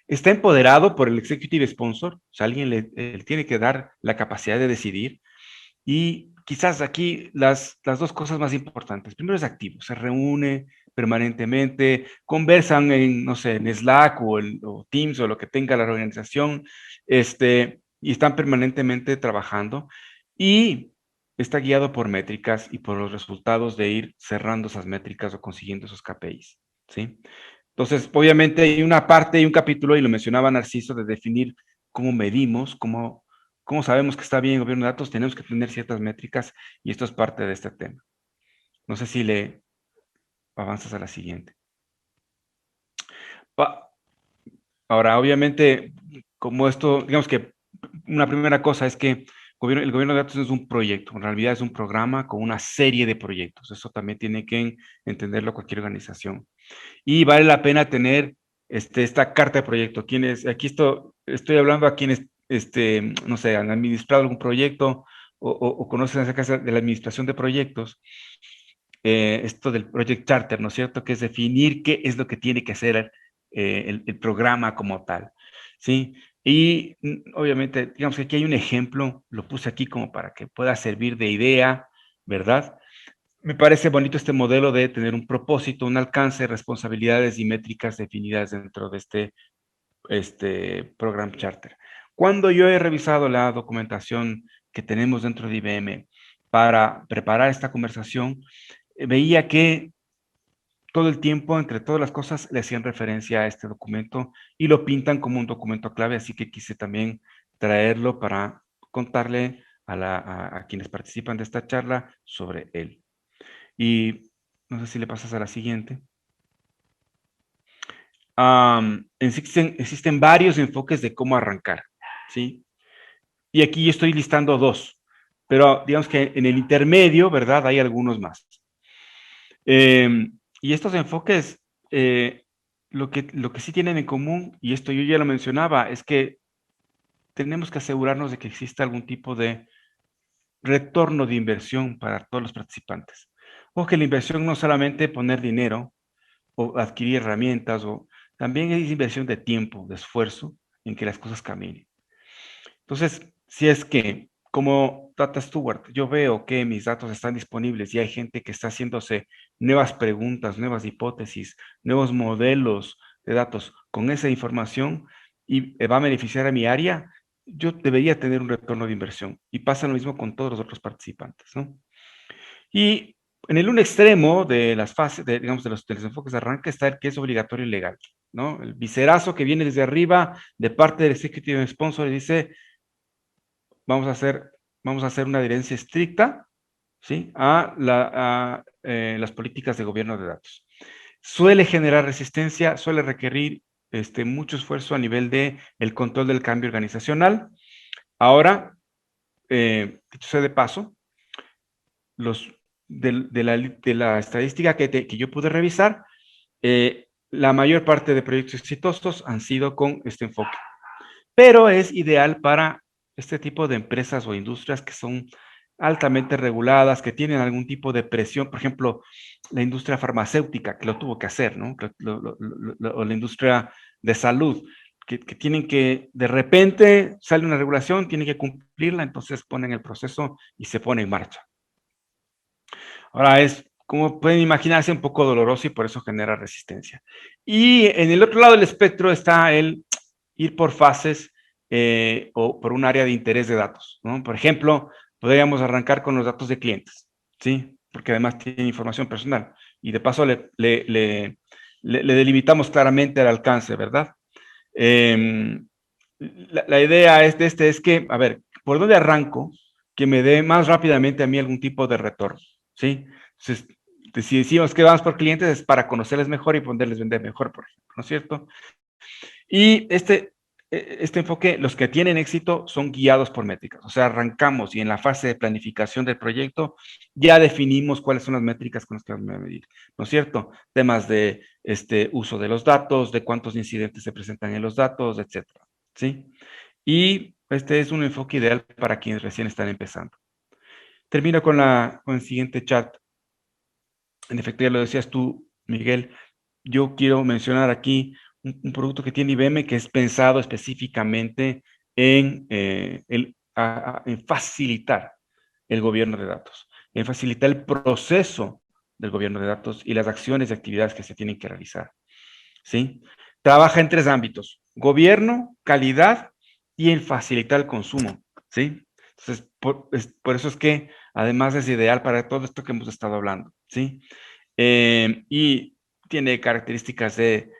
Está empoderado por el executive sponsor, o sea, alguien le tiene que dar la capacidad de decidir, y quizás aquí las dos cosas más importantes. Primero es activo, se reúne permanentemente, conversan en, no sé, en Slack o Teams o lo que tenga la organización, y están permanentemente trabajando y está guiado por métricas y por los resultados de ir cerrando esas métricas o consiguiendo esos KPIs, ¿sí? Entonces, obviamente hay una parte y un capítulo, y lo mencionaba Narciso, de definir cómo medimos, cómo sabemos que está bien el gobierno de datos, tenemos que tener ciertas métricas y esto es parte de este tema. No sé si le avanzas a la siguiente. Ahora, obviamente, como esto, digamos que una primera cosa es que el gobierno de datos no es un proyecto, en realidad es un programa con una serie de proyectos. Eso también tiene que entenderlo cualquier organización. Y vale la pena tener esta carta de proyecto. Aquí estoy hablando a quienes, no sé, han administrado algún proyecto o conocen acerca de la administración de proyectos. Esto del Project Charter, ¿no es cierto? Que es definir qué es lo que tiene que hacer el programa como tal, ¿sí? Y obviamente, digamos que aquí hay un ejemplo, lo puse aquí como para que pueda servir de idea, ¿verdad? Me parece bonito este modelo de tener un propósito, un alcance, responsabilidades y métricas definidas dentro de este Program Charter. Cuando yo he revisado la documentación que tenemos dentro de IBM para preparar esta conversación, veía que todo el tiempo, entre todas las cosas, le hacían referencia a este documento y lo pintan como un documento clave, así que quise también traerlo para contarle a quienes participan de esta charla sobre él. Y no sé si le pasas a la siguiente. Existen varios enfoques de cómo arrancar, ¿sí? Y aquí yo estoy listando dos, pero digamos que en el intermedio, ¿verdad? Hay algunos más. Y estos enfoques, lo que sí tienen en común, y esto yo ya lo mencionaba, es que tenemos que asegurarnos de que exista algún tipo de retorno de inversión para todos los participantes. O que la inversión no solamente poner dinero o adquirir herramientas, o también es inversión de tiempo, de esfuerzo en que las cosas caminen. Entonces, si es que como Data Steward, yo veo que mis datos están disponibles y hay gente que está haciéndose nuevas preguntas, nuevas hipótesis, nuevos modelos de datos con esa información y va a beneficiar a mi área, yo debería tener un retorno de inversión. Y pasa lo mismo con todos los otros participantes, ¿no? Y en el un extremo de las fases, digamos, de los enfoques de arranque está el que es obligatorio y legal, ¿no? El viserazo que viene desde arriba de parte del executive sponsor y dice, vamos a hacer una adherencia estricta, ¿sí? A las políticas de gobierno de datos. Suele generar resistencia, suele requerir mucho esfuerzo a nivel de el control del cambio organizacional. Ahora, dicho sea de paso, de la estadística que yo pude revisar, la mayor parte de proyectos exitosos han sido con este enfoque. Pero es ideal para este tipo de empresas o industrias que son altamente reguladas, que tienen algún tipo de presión, por ejemplo, la industria farmacéutica, que lo tuvo que hacer, ¿no? O la industria de salud, que tienen que, de repente sale una regulación, tienen que cumplirla, entonces ponen el proceso y se pone en marcha. Ahora como pueden imaginarse, un poco doloroso y por eso genera resistencia. Y en el otro lado del espectro está el ir por fases o por un área de interés de datos, ¿no? Por ejemplo, podríamos arrancar con los datos de clientes, ¿sí? Porque además tienen información personal y de paso le delimitamos claramente el alcance, ¿verdad? La idea es que, a ver, ¿por dónde arranco que me dé más rápidamente a mí algún tipo de retorno? ¿Sí? Entonces, si decimos que vamos por clientes es para conocerles mejor y poderles vender mejor, por ejemplo, ¿no es cierto? Y este enfoque, los que tienen éxito son guiados por métricas, o sea, arrancamos y en la fase de planificación del proyecto ya definimos cuáles son las métricas con las que vamos a medir, ¿no es cierto? Temas de uso de los datos, de cuántos incidentes se presentan en los datos, etcétera, ¿sí? Y este es un enfoque ideal para quienes recién están empezando. Termino con el siguiente chat. En efecto, ya lo decías tú, Miguel, yo quiero mencionar aquí un producto que tiene IBM que es pensado específicamente en facilitar el gobierno de datos, en facilitar el proceso del gobierno de datos y las acciones y actividades que se tienen que realizar, ¿sí? Trabaja en 3 ámbitos: gobierno, calidad y en facilitar el consumo, ¿sí? Entonces, por eso es que además es ideal para todo esto que hemos estado hablando, ¿sí? Y tiene características de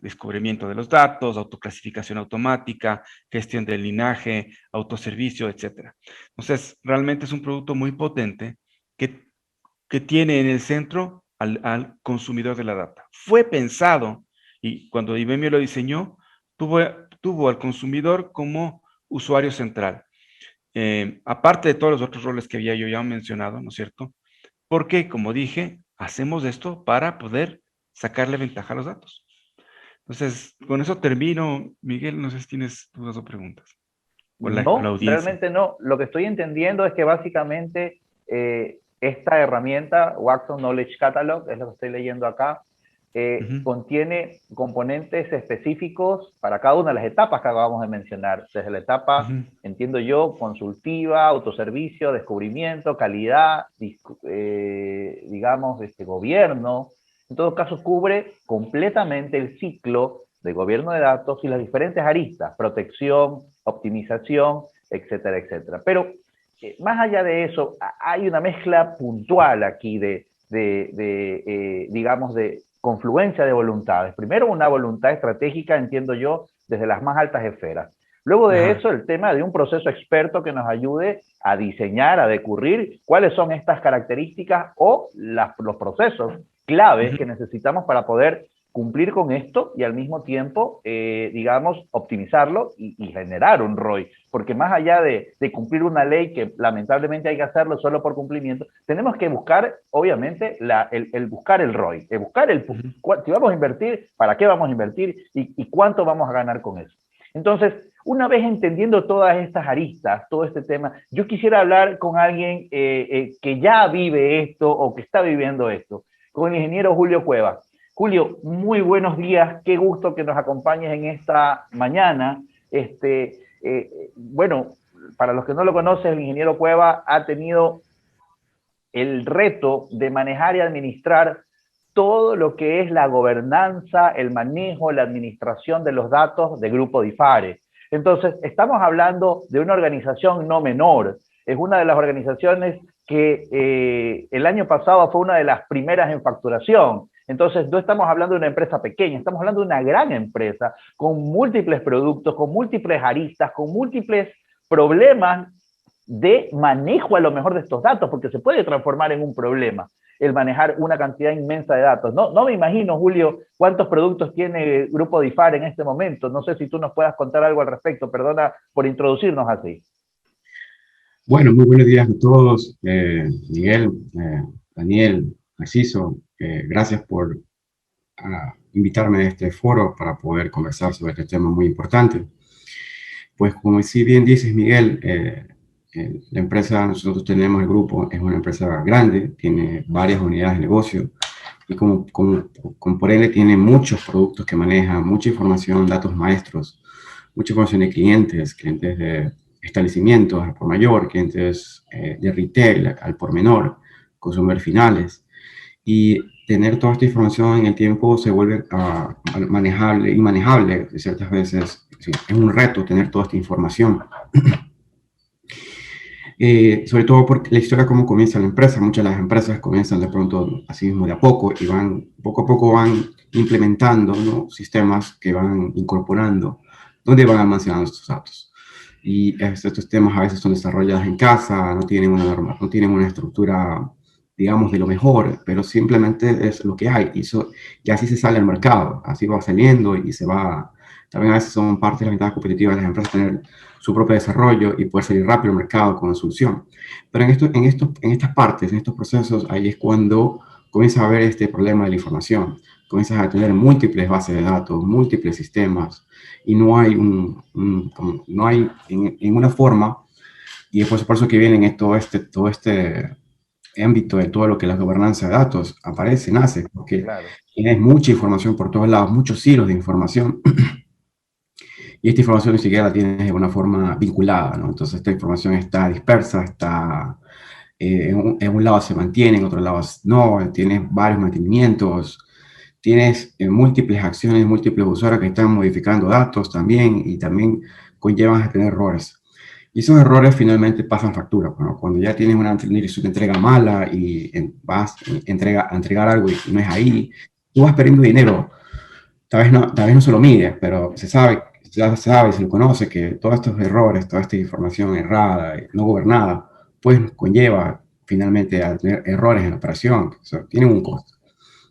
descubrimiento de los datos, autoclasificación automática, gestión del linaje, autoservicio, etcétera. Entonces, realmente es un producto muy potente que tiene en el centro al consumidor de la data. Fue pensado, y cuando IBM lo diseñó, tuvo al consumidor como usuario central. Aparte de todos los otros roles que había yo ya mencionado, ¿no es cierto? Porque, como dije, hacemos esto para poder sacarle ventaja a los datos. Entonces, con eso termino. Miguel, no sé si tienes dudas o preguntas. O la No, audiencia. realmente no. Lo que estoy entendiendo es que básicamente esta herramienta, Watson Knowledge Catalog, es lo que estoy leyendo acá, contiene componentes específicos para cada una de las etapas que acabamos de mencionar. Desde la etapa, entiendo yo, consultiva, autoservicio, descubrimiento, calidad, digamos, gobierno. En todo caso, cubre completamente el ciclo de gobierno de datos y las diferentes aristas: protección, optimización, etcétera, etcétera. Pero más allá de eso, hay una mezcla puntual aquí digamos, de confluencia de voluntades. Primero, una voluntad estratégica, entiendo yo, desde las más altas esferas. Luego de eso, el tema de un proceso experto que nos ayude a diseñar, a decurrir cuáles son estas características o los procesos claves que necesitamos para poder cumplir con esto y al mismo tiempo, digamos, optimizarlo y generar un ROI. Porque más allá de cumplir una ley, que lamentablemente hay que hacerlo solo por cumplimiento, tenemos que buscar, obviamente, buscar el ROI, si vamos a invertir, ¿para qué vamos a invertir y cuánto vamos a ganar con eso? Entonces, una vez entendiendo todas estas aristas, todo este tema, yo quisiera hablar con alguien que ya vive esto o que está viviendo esto, con el ingeniero Julio Cueva. Julio, muy buenos días, qué gusto que nos acompañes en esta mañana. Bueno, para los que no lo conocen, el ingeniero Cueva ha tenido el reto de manejar y administrar todo lo que es la gobernanza, el manejo, la administración de los datos de Grupo DIFARE. Entonces, estamos hablando de una organización no menor. Es una de las organizaciones que el año pasado fue una de las primeras en facturación. Entonces, no estamos hablando de una empresa pequeña, estamos hablando de una gran empresa con múltiples productos, con múltiples aristas, con múltiples problemas de manejo a lo mejor de estos datos, porque se puede transformar en un problema el manejar una cantidad inmensa de datos. No me imagino, Julio, cuántos productos tiene el Grupo DIFARE en este momento. No sé si tú nos puedas contar algo al respecto. Perdona por introducirnos así. Bueno, muy buenos días a todos. Miguel, Daniel, Narciso, gracias por invitarme a este foro para poder conversar sobre este tema muy importante. Pues como sí bien dices, Miguel, la empresa, nosotros tenemos el grupo, es una empresa grande, tiene varias unidades de negocio y como por ende tiene muchos productos que maneja, mucha información, datos maestros, mucha información de clientes de establecimientos al por mayor, clientes de retail al por menor, consumidores finales. Y tener toda esta información en el tiempo se vuelve manejable, inmanejable ciertas veces. Sí, es un reto tener toda esta información. Sobre todo porque la historia, cómo comienza la empresa. Muchas de las empresas comienzan de pronto así mismo de a poco y poco a poco van implementando, ¿no?, sistemas que van incorporando donde van almacenando estos datos. Y estos sistemas a veces son desarrollados en casa, no tienen una norma, no tienen una estructura, digamos, de lo mejor, pero simplemente es lo que hay y así se sale al mercado, así va saliendo y se va. También a veces son parte de las ventajas competitivas de las empresas tener su propio desarrollo y poder salir rápido al mercado con la solución. Pero en estas partes, en estos procesos, ahí es cuando comienza a haber este problema de la información. Comienzas a tener múltiples bases de datos, múltiples sistemas, y no hay no hay en una forma, y es por eso que viene todo este ámbito de todo lo que la gobernanza de datos nace, porque tienes mucha información por todos lados, muchos hilos de información. y esta información ni siquiera la tienes de una forma vinculada, ¿no? Entonces esta información está dispersa, está en un lado se mantiene, en otro lado no, tienes varios mantenimientos, tienes múltiples acciones, múltiples usuarios que están modificando datos también y también conllevan a tener errores. Y esos errores finalmente pasan factura. Bueno, cuando ya tienes una dirección de entrega mala y vas a entregar algo y no es ahí, tú vas perdiendo dinero. Tal vez no se lo mide, pero ya se sabe, se lo conoce que todos estos errores, toda esta información errada, no gobernada, pues conlleva finalmente a tener errores en la operación. O sea, tienen un costo.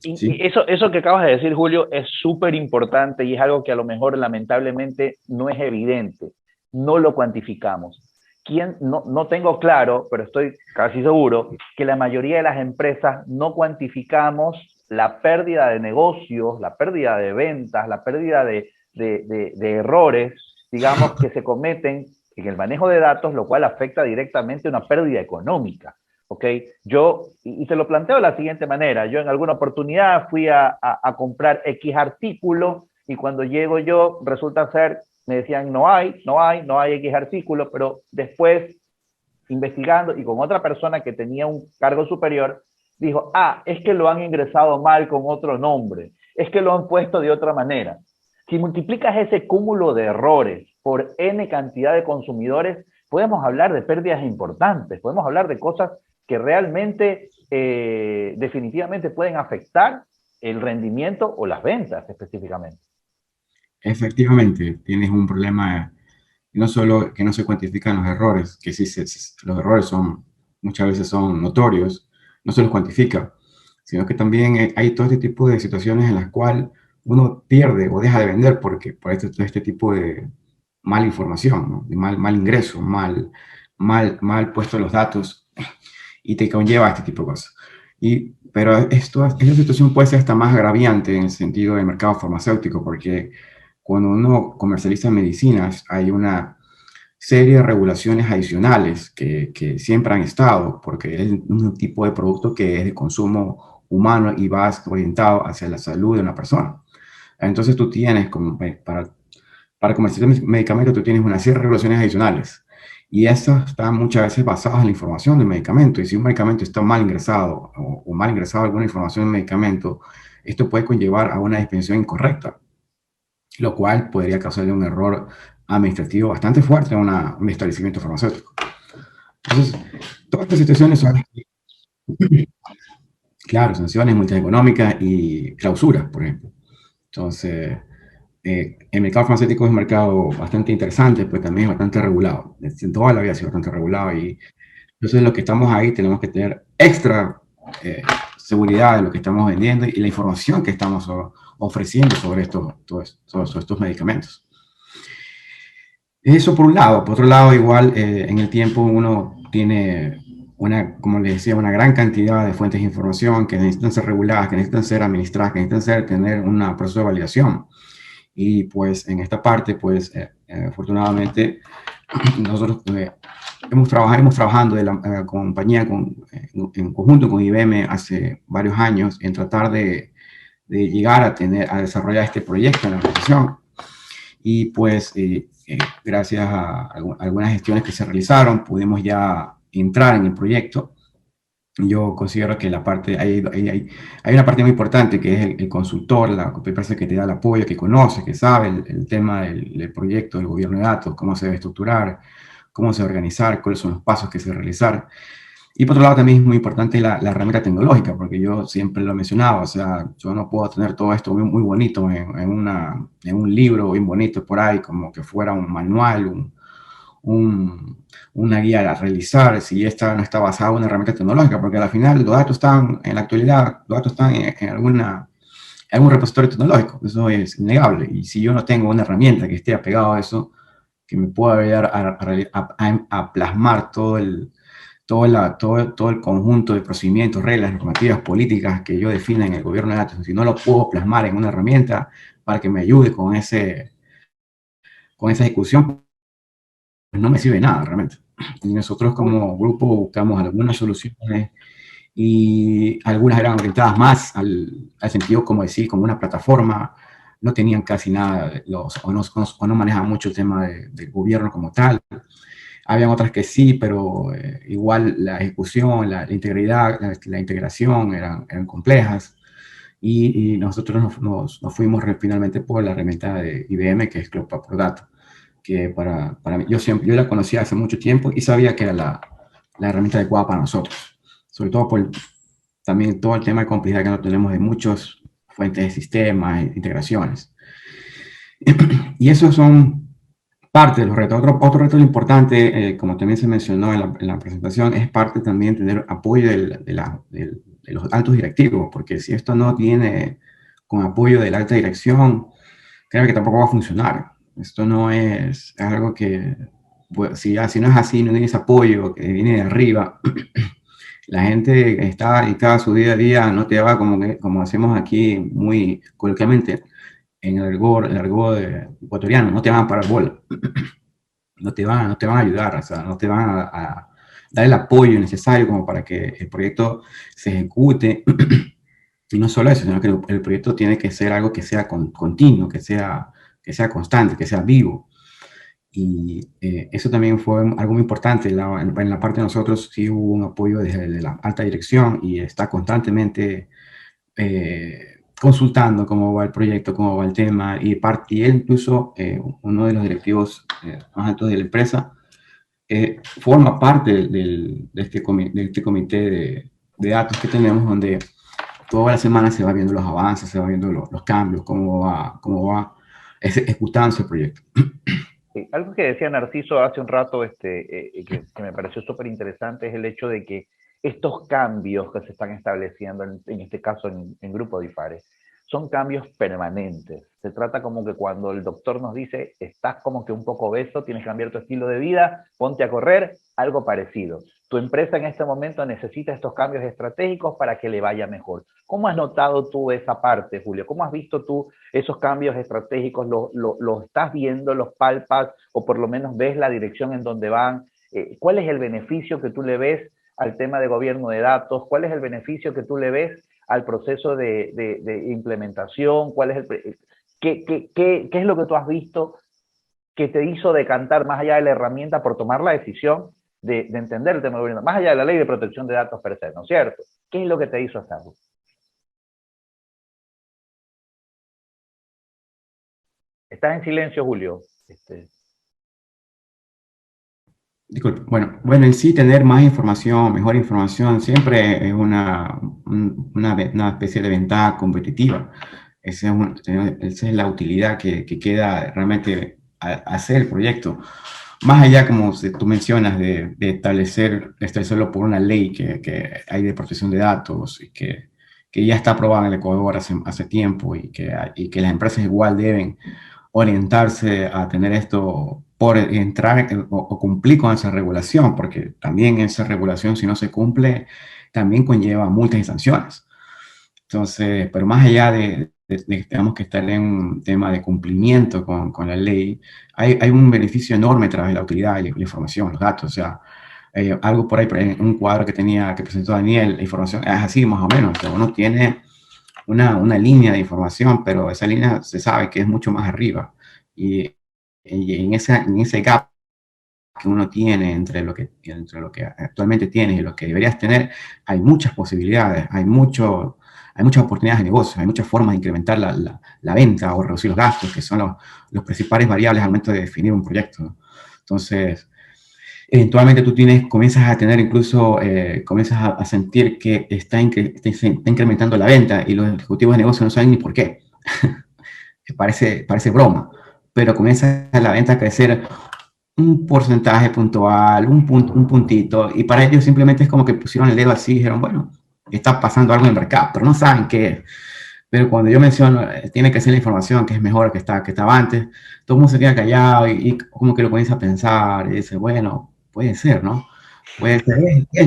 Y eso que acabas de decir, Julio, es súper importante y es algo que a lo mejor lamentablemente no es evidente, no lo cuantificamos. No tengo claro, pero estoy casi seguro que la mayoría de las empresas no cuantificamos la pérdida de negocios, la pérdida de ventas, la pérdida de errores, digamos, que se cometen en el manejo de datos, lo cual afecta directamente a una pérdida económica. ¿Ok? Y te lo planteo de la siguiente manera, yo en alguna oportunidad fui a comprar X artículo y cuando llego yo resulta ser, me decían no hay X artículo, pero después investigando y con otra persona que tenía un cargo superior, dijo, es que lo han ingresado mal con otro nombre, es que lo han puesto de otra manera. Si multiplicas ese cúmulo de errores por N cantidad de consumidores, podemos hablar de pérdidas importantes, podemos hablar de cosas que realmente, definitivamente pueden afectar el rendimiento o las ventas específicamente. Efectivamente, tienes un problema, no solo que no se cuantifican los errores, que sí, los errores muchas veces son notorios, no se los cuantifica, sino que también hay todo este tipo de situaciones en las cuales uno pierde o deja de vender por este tipo de mala información, ¿no? De mal ingreso, mal puesto los datos, y te conlleva este tipo de cosas. Pero esta situación puede ser hasta más agraviante en el sentido del mercado farmacéutico, porque cuando uno comercializa medicinas hay una serie de regulaciones adicionales que siempre han estado, porque es un tipo de producto que es de consumo humano y va orientado hacia la salud de una persona. Entonces tú tienes, para comercializar medicamentos, tú tienes una serie de regulaciones adicionales. Y esas están muchas veces basadas en la información del medicamento. Y si un medicamento está mal ingresado o mal ingresado alguna información del medicamento, esto puede conllevar a una dispensación incorrecta, lo cual podría causarle un error administrativo bastante fuerte a un establecimiento farmacéutico. Entonces, todas estas situaciones son, claro, sanciones, multas económicas y clausuras, por ejemplo. Entonces, el mercado farmacéutico es un mercado bastante interesante, pues también es bastante regulado. En toda la vida ha sido bastante regulado y entonces los que estamos ahí tenemos que tener extra seguridad de lo que estamos vendiendo y la información que estamos ofreciendo sobre estos medicamentos. Eso por un lado. Por otro lado, igual en el tiempo uno tiene como les decía, una gran cantidad de fuentes de información que necesitan ser reguladas, que necesitan ser administradas, que necesitan tener un proceso de validación. Y pues en esta parte, pues afortunadamente, nosotros hemos trabajando de la compañía en conjunto con IBM hace varios años en tratar de llegar a desarrollar este proyecto en la organización. Y pues gracias a algunas gestiones que se realizaron, pudimos ya entrar en el proyecto. Yo considero que hay una parte muy importante que es el consultor, la persona que te da el apoyo, que conoce, que sabe el tema del proyecto, del gobierno de datos, cómo se debe estructurar, cómo se debe organizar, cuáles son los pasos que se deben realizar. Y por otro lado también es muy importante la herramienta tecnológica, porque yo siempre lo he mencionado, o sea, yo no puedo tener todo esto muy bonito en un libro bien bonito por ahí, como que fuera un manual, una guía a realizar si esta no está basada en una herramienta tecnológica, porque al final los datos están, en la actualidad, los datos están en algún repositorio tecnológico, eso es innegable, y si yo no tengo una herramienta que esté apegado a eso, que me pueda ayudar a plasmar todo el conjunto de procedimientos, reglas, normativas, políticas que yo defina en el gobierno de datos, si no lo puedo plasmar en una herramienta para que me ayude con esa ejecución, pues no me sirve nada realmente. Y nosotros como grupo buscamos algunas soluciones y algunas eran orientadas más al sentido, como decir, como una plataforma no tenían casi nada, o no manejaban mucho el tema del gobierno como tal. Habían otras que sí, pero igual la ejecución, la integridad, la integración eran complejas. Y nosotros nos fuimos finalmente por la herramienta de IBM, que es Cloud por Data, que para mí, yo la conocía hace mucho tiempo y sabía que era la herramienta adecuada para nosotros, sobre todo por también todo el tema de complejidad que no tenemos de muchas fuentes de sistemas, integraciones. Y esos son parte de los retos. Otro reto importante, como también se mencionó en la presentación, es parte también tener apoyo de los altos directivos, porque si esto no tiene con apoyo de la alta dirección, creo que tampoco va a funcionar. Esto no es algo que, pues, si no es así, no tienes apoyo que viene de arriba, la gente que está dedicada a su día a día no te va como hacemos aquí muy coloquialmente, en el argot ecuatoriano, no te van a parar bola, no te van a ayudar, o sea, no te van a dar el apoyo necesario como para que el proyecto se ejecute. Y no solo eso, sino que el proyecto tiene que ser algo que sea continuo, que sea constante, que sea vivo. Y eso también fue algo muy importante. En la parte de nosotros sí hubo un apoyo desde la alta dirección y está constantemente consultando cómo va el proyecto, cómo va el tema. Y él incluso, uno de los directivos más altos de la empresa, forma parte de este comité de datos que tenemos, donde toda la semana se va viendo los avances, se va viendo los cambios, cómo va ejecutándose el proyecto. Sí, algo que decía Narciso hace un rato, que me pareció súper interesante, es el hecho de que estos cambios que se están estableciendo, en este caso en Grupo DIFARE, son cambios permanentes. Se trata como que cuando el doctor nos dice, estás como que un poco obeso, tienes que cambiar tu estilo de vida, ponte a correr, algo parecido. Tu empresa en este momento necesita estos cambios estratégicos para que le vaya mejor. ¿Cómo has notado tú esa parte, Julio? ¿Cómo has visto tú esos cambios estratégicos? ¿Los estás viendo, los palpas, o por lo menos ves la dirección en donde van? ¿Cuál es el beneficio que tú le ves al tema de gobierno de datos? ¿Cuál es el beneficio que tú le ves al proceso de implementación? ¿Cuál es qué es lo que tú has visto que te hizo decantar más allá de la herramienta por tomar la decisión de entender el tema de gobierno, más allá de la ley de protección de datos per se, ¿no es cierto? ¿Qué es lo que te hizo hacerlo? Estás en silencio, Julio. Disculpe. Bueno, en sí tener más información, mejor información, siempre es una especie de ventaja competitiva. Esa es la utilidad que queda realmente hacer el proyecto. Más allá, como tú mencionas, de establecerlo por una ley que hay de protección de datos y que ya está aprobada en el Ecuador hace tiempo y que las empresas igual deben orientarse a tener esto por entrar o cumplir con esa regulación, porque también esa regulación, si no se cumple, también conlleva multas y sanciones. Entonces, pero más allá de que tenemos que estar en un tema de cumplimiento con la ley, hay un beneficio enorme a través de la utilidad y la información, los datos. O sea, algo por ahí, en un cuadro que presentó Daniel, la información es así más o menos. O sea, uno tiene una línea de información, pero esa línea se sabe que es mucho más arriba. Y en ese gap que uno tiene entre lo que actualmente tienes y lo que deberías tener, hay muchas posibilidades, hay muchas oportunidades de negocio, hay muchas formas de incrementar la venta o reducir los gastos, que son los principales variables al momento de definir un proyecto, ¿no? Entonces, eventualmente tú comienzas a tener incluso, comienzas a sentir que está incrementando la venta y los ejecutivos de negocio no saben ni por qué. parece broma, pero comienza la venta a crecer un porcentaje puntual, un puntito, y para ellos simplemente es como que pusieron el dedo así y dijeron, bueno, está pasando algo en el mercado, pero no saben qué es. Pero cuando yo menciono, tiene que ser la información que es mejor que estaba antes, todo el mundo se queda callado y como que lo comienza a pensar y dice, bueno, puede ser, ¿no? Puede ser,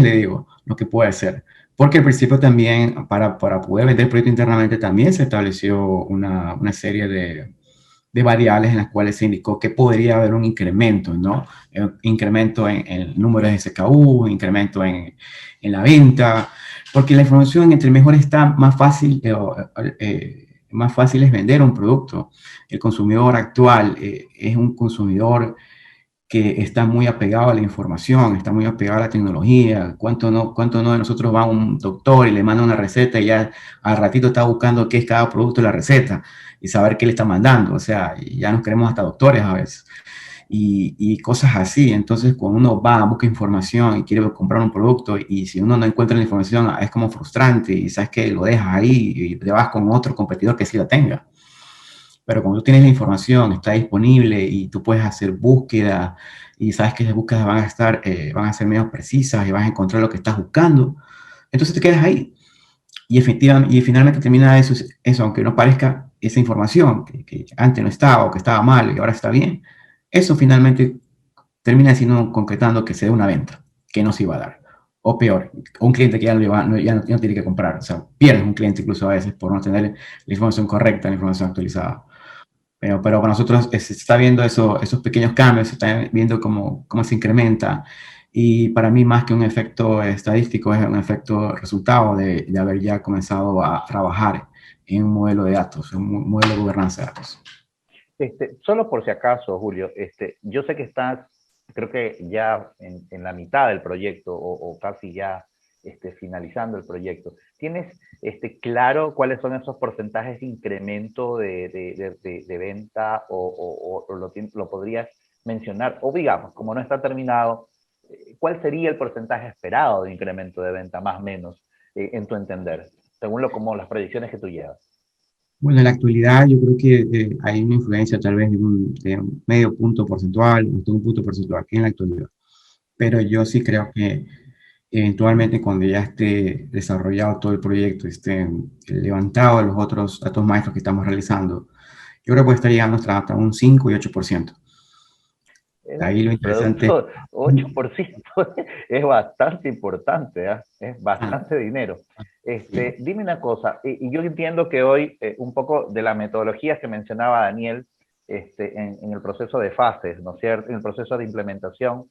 le digo, lo que puede ser. Porque al principio también, para poder vender el proyecto internamente, también se estableció una serie de variables en las cuales se indicó que podría haber un incremento, ¿no? Incremento en el número de SKU, incremento en la venta, porque la información entre mejor está, más fácil más fácil es vender un producto. El consumidor actual es un consumidor que está muy apegado a la información, está muy apegado a la tecnología. Cuánto no de nosotros va a un doctor y le manda una receta y ya al ratito está buscando qué es cada producto de la receta y saber qué le está mandando? O sea, ya nos creemos hasta doctores a veces. Y cosas así. Entonces, cuando uno va, busca información y quiere comprar un producto y si uno no encuentra la información, es como frustrante y sabes que lo dejas ahí y te vas con otro competidor que sí la tenga. Pero cuando tú tienes la información, está disponible y tú puedes hacer búsqueda y sabes que las búsquedas van a ser menos precisas y vas a encontrar lo que estás buscando, entonces te quedas ahí. Y efectivamente, y finalmente termina eso, aunque no parezca esa información que antes no estaba o que estaba mal y ahora está bien, eso finalmente termina siendo concretando que se dé una venta que no se iba a dar. O peor, un cliente que ya no tiene que comprar. O sea, pierdes un cliente incluso a veces por no tener la información correcta, la información actualizada. Pero para nosotros se está viendo esos pequeños cambios, se está viendo cómo se incrementa. Y para mí, más que un efecto estadístico, es un efecto resultado de haber ya comenzado a trabajar en un modelo de datos, en un modelo de gobernanza de datos. Solo por si acaso, Julio, yo sé que estás, creo que ya en la mitad del proyecto o casi ya finalizando el proyecto. ¿Tienes claro cuáles son esos porcentajes de incremento de venta o lo podrías mencionar? O digamos, como no está terminado, ¿cuál sería el porcentaje esperado de incremento de venta, más o menos, en tu entender, según como las proyecciones que tú llevas? Bueno, en la actualidad yo creo que hay una influencia tal vez de un medio punto porcentual, hasta un punto porcentual en la actualidad. Pero yo sí creo que eventualmente cuando ya esté desarrollado todo el proyecto, esté levantado los otros datos maestros que estamos realizando, yo creo que puede estar llegando hasta un 5 y 8%. Ahí lo El interesante producto 8% es bastante importante, ¿eh? Es bastante dinero. sí. Dime una cosa, y yo entiendo que hoy un poco de la metodología que mencionaba Daniel en el proceso de fases, ¿no es cierto? En el proceso de implementación,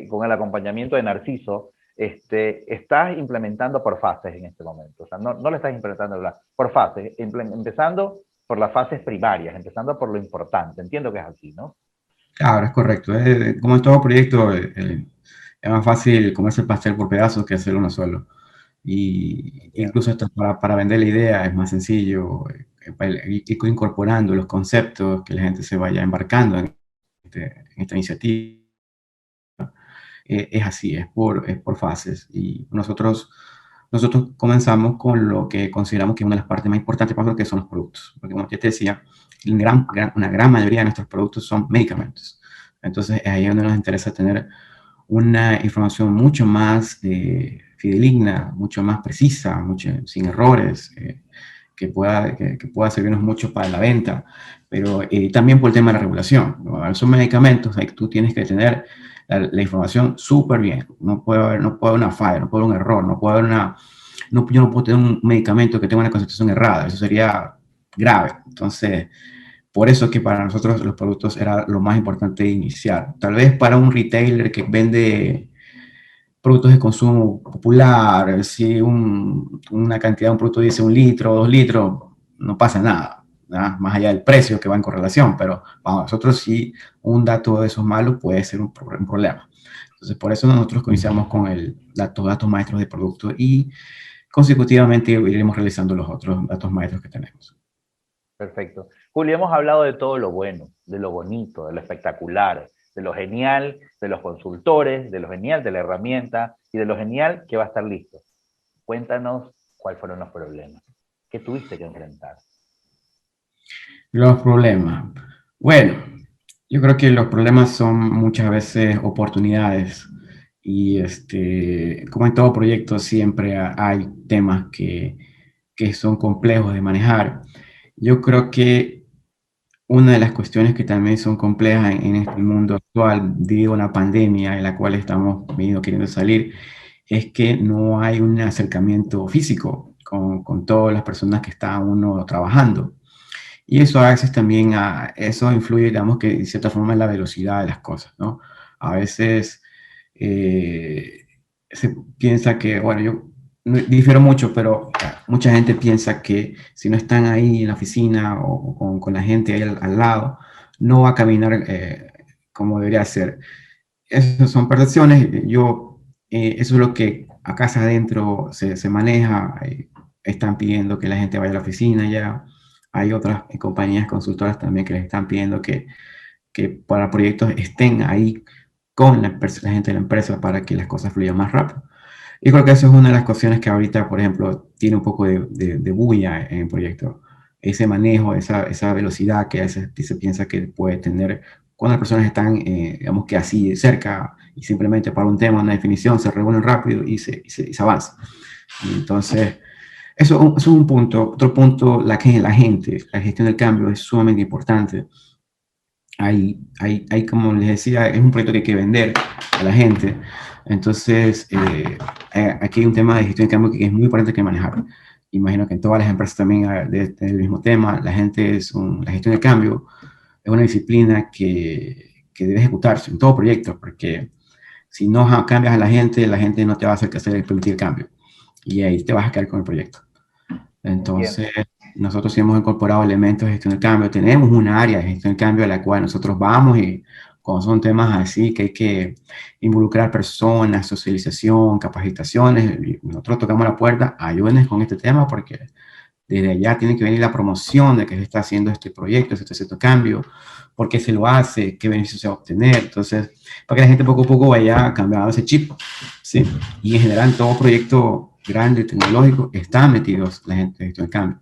con el acompañamiento de Narciso, estás implementando por fases en este momento. O sea, no le estás implementando por fases, empezando por las fases primarias, empezando por lo importante. Entiendo que es así, ¿no? Claro, es correcto. Como en todo proyecto, es más fácil comerse el pastel por pedazos que hacerlo uno solo. Y Yeah. incluso hasta para vender la idea es más sencillo, ir incorporando los conceptos que la gente se vaya embarcando en esta iniciativa. Es así, es por fases. Y nosotros comenzamos con lo que consideramos que es una de las partes más importantes para nosotros, que son los productos. Porque como ya te decía, una gran mayoría de nuestros productos son medicamentos. Entonces, es ahí donde nos interesa tener una información mucho más fidedigna, mucho más precisa, sin errores, que pueda servirnos mucho para la venta, pero también por el tema de la regulación, ¿no? Son medicamentos, ahí tú tienes que tener la información súper bien, no puede haber una falla, no puede haber un error, yo no puedo tener un medicamento que tenga una concentración errada, eso sería grave. Entonces, por eso que para nosotros los productos era lo más importante de iniciar. Tal vez para un retailer que vende productos de consumo popular, si una cantidad de un producto dice 1 litro, 2 litros, no pasa nada, ¿verdad? Más allá del precio que va en correlación, pero para nosotros sí un dato de esos malos puede ser un problema. Entonces, por eso nosotros comenzamos con datos maestros de producto y consecutivamente iremos realizando los otros datos maestros que tenemos. Perfecto. Julio, hemos hablado de todo lo bueno, de lo bonito, de lo espectacular, de lo genial, de los consultores, de lo genial de la herramienta y de lo genial que va a estar listo. Cuéntanos cuáles fueron los problemas. ¿Qué tuviste que enfrentar? Los problemas. Bueno, yo creo que los problemas son muchas veces oportunidades y como en todo proyecto siempre hay temas que son complejos de manejar. Yo creo que una de las cuestiones que también son complejas en este mundo actual, debido a una pandemia en la cual estamos queriendo salir, es que no hay un acercamiento físico con todas las personas que está uno trabajando. Y eso a veces también, eso influye, digamos que de cierta forma en la velocidad de las cosas, ¿no? A veces se piensa que, bueno, difiero mucho, pero mucha gente piensa que si no están ahí en la oficina o con la gente ahí al lado, no va a caminar como debería ser. Esas son percepciones. Eso es lo que a casa adentro se maneja. Están pidiendo que la gente vaya a la oficina ya. Hay otras compañías consultoras también que les están pidiendo que para proyectos estén ahí con la gente de la empresa para que las cosas fluyan más rápido. Y creo que eso es una de las cuestiones que ahorita, por ejemplo, tiene un poco de bulla en el proyecto. Ese manejo, esa velocidad que a veces se piensa que puede tener cuando las personas están, digamos que así cerca y simplemente para un tema, una definición, se reúnen rápido y se avanza. Y entonces, eso es un punto. Otro punto, la gente, la gestión del cambio es sumamente importante. Como les decía, es un proyecto que hay que vender a la gente. Entonces, aquí hay un tema de gestión de cambio que es muy importante que manejar. Imagino que en todas las empresas también debe tener el mismo tema. La gestión de cambio es una disciplina que debe ejecutarse en todo proyecto, porque si no cambias a la gente no te va a hacer que hacer permitir el cambio. Y ahí te vas a quedar con el proyecto. Entonces, nosotros sí hemos incorporado elementos de gestión del cambio. Tenemos una área de gestión del cambio a la cual nosotros vamos y cuando son temas así que hay que involucrar personas, socialización, capacitaciones, nosotros tocamos la puerta, ayúdenos con este tema porque desde allá tiene que venir la promoción de que se está haciendo este proyecto, este cambio, por qué se lo hace, qué beneficios se va a obtener. Entonces, para que la gente poco a poco vaya cambiando ese chip, ¿sí? Y en general, todo proyecto grande, tecnológico, está metidos la gente de gestión de cambio.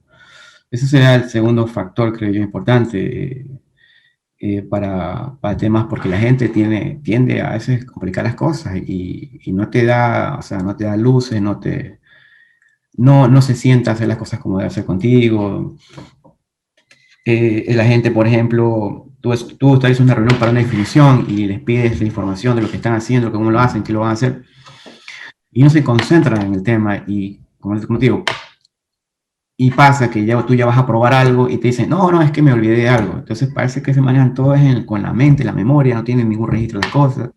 Ese sería el segundo factor, creo yo, importante para temas, porque la gente tiende a veces complicar las cosas y no te da, o sea, no te da luces, no se sienta a hacer las cosas como debe hacer contigo. La gente, por ejemplo, tú estás en una reunión para una definición y les pides la información de lo que están haciendo, cómo lo hacen, qué lo van a hacer, y no se concentran en el tema y, como te digo, y pasa que tú ya vas a probar algo y te dicen, no, es que me olvidé de algo. Entonces parece que se manejan todos con la mente, la memoria, no tienen ningún registro de cosas.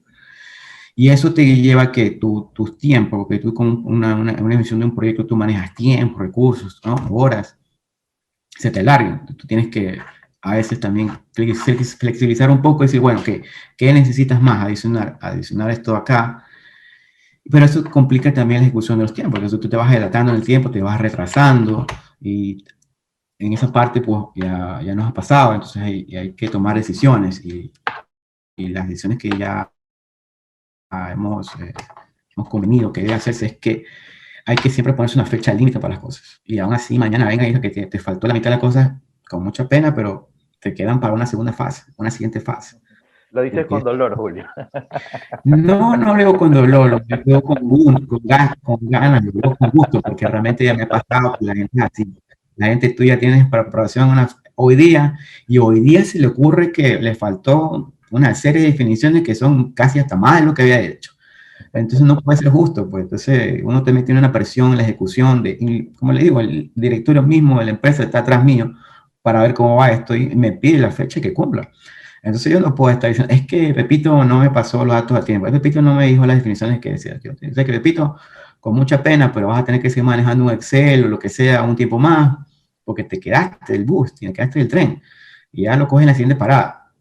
Y eso te lleva a que tus tiempos, porque tú con una emisión de un proyecto, tú manejas tiempo, recursos, ¿no? Horas, se te larguen. Tú tienes que a veces también flexibilizar un poco y decir, bueno, ¿qué necesitas más? Adicionar esto acá. Pero eso complica también la ejecución de los tiempos. Entonces tú te vas dilatando en el tiempo, te vas retrasando y en esa parte pues ya nos ha pasado. Entonces hay que tomar decisiones y las decisiones que ya hemos convenido que debe hacerse es que hay que siempre ponerse una fecha límite para las cosas. Y aún así, mañana venga y diga que te faltó la mitad de las cosas con mucha pena, pero te quedan para una segunda fase, una siguiente fase. Lo dices con dolor, Julio. No lo veo con dolor, lo veo con ganas, lo veo con gusto, porque realmente ya me ha pasado que la gente así. La gente tuya tiene para aprobación hoy día, y hoy día se le ocurre que le faltó una serie de definiciones que son casi hasta más de lo que había hecho. Entonces no puede ser justo, pues entonces uno también tiene una presión en la ejecución como le digo, el directorio mismo de la empresa está atrás mío para ver cómo va esto y me pide la fecha que cumpla. Entonces yo no puedo estar diciendo, es que Pepito no me pasó los datos a tiempo, Pepito no me dijo las definiciones que decía. Yo sé que Pepito, con mucha pena, pero vas a tener que seguir manejando un Excel o lo que sea un tiempo más, porque te quedaste del bus, te quedaste del tren, y ya lo coges en la siguiente parada.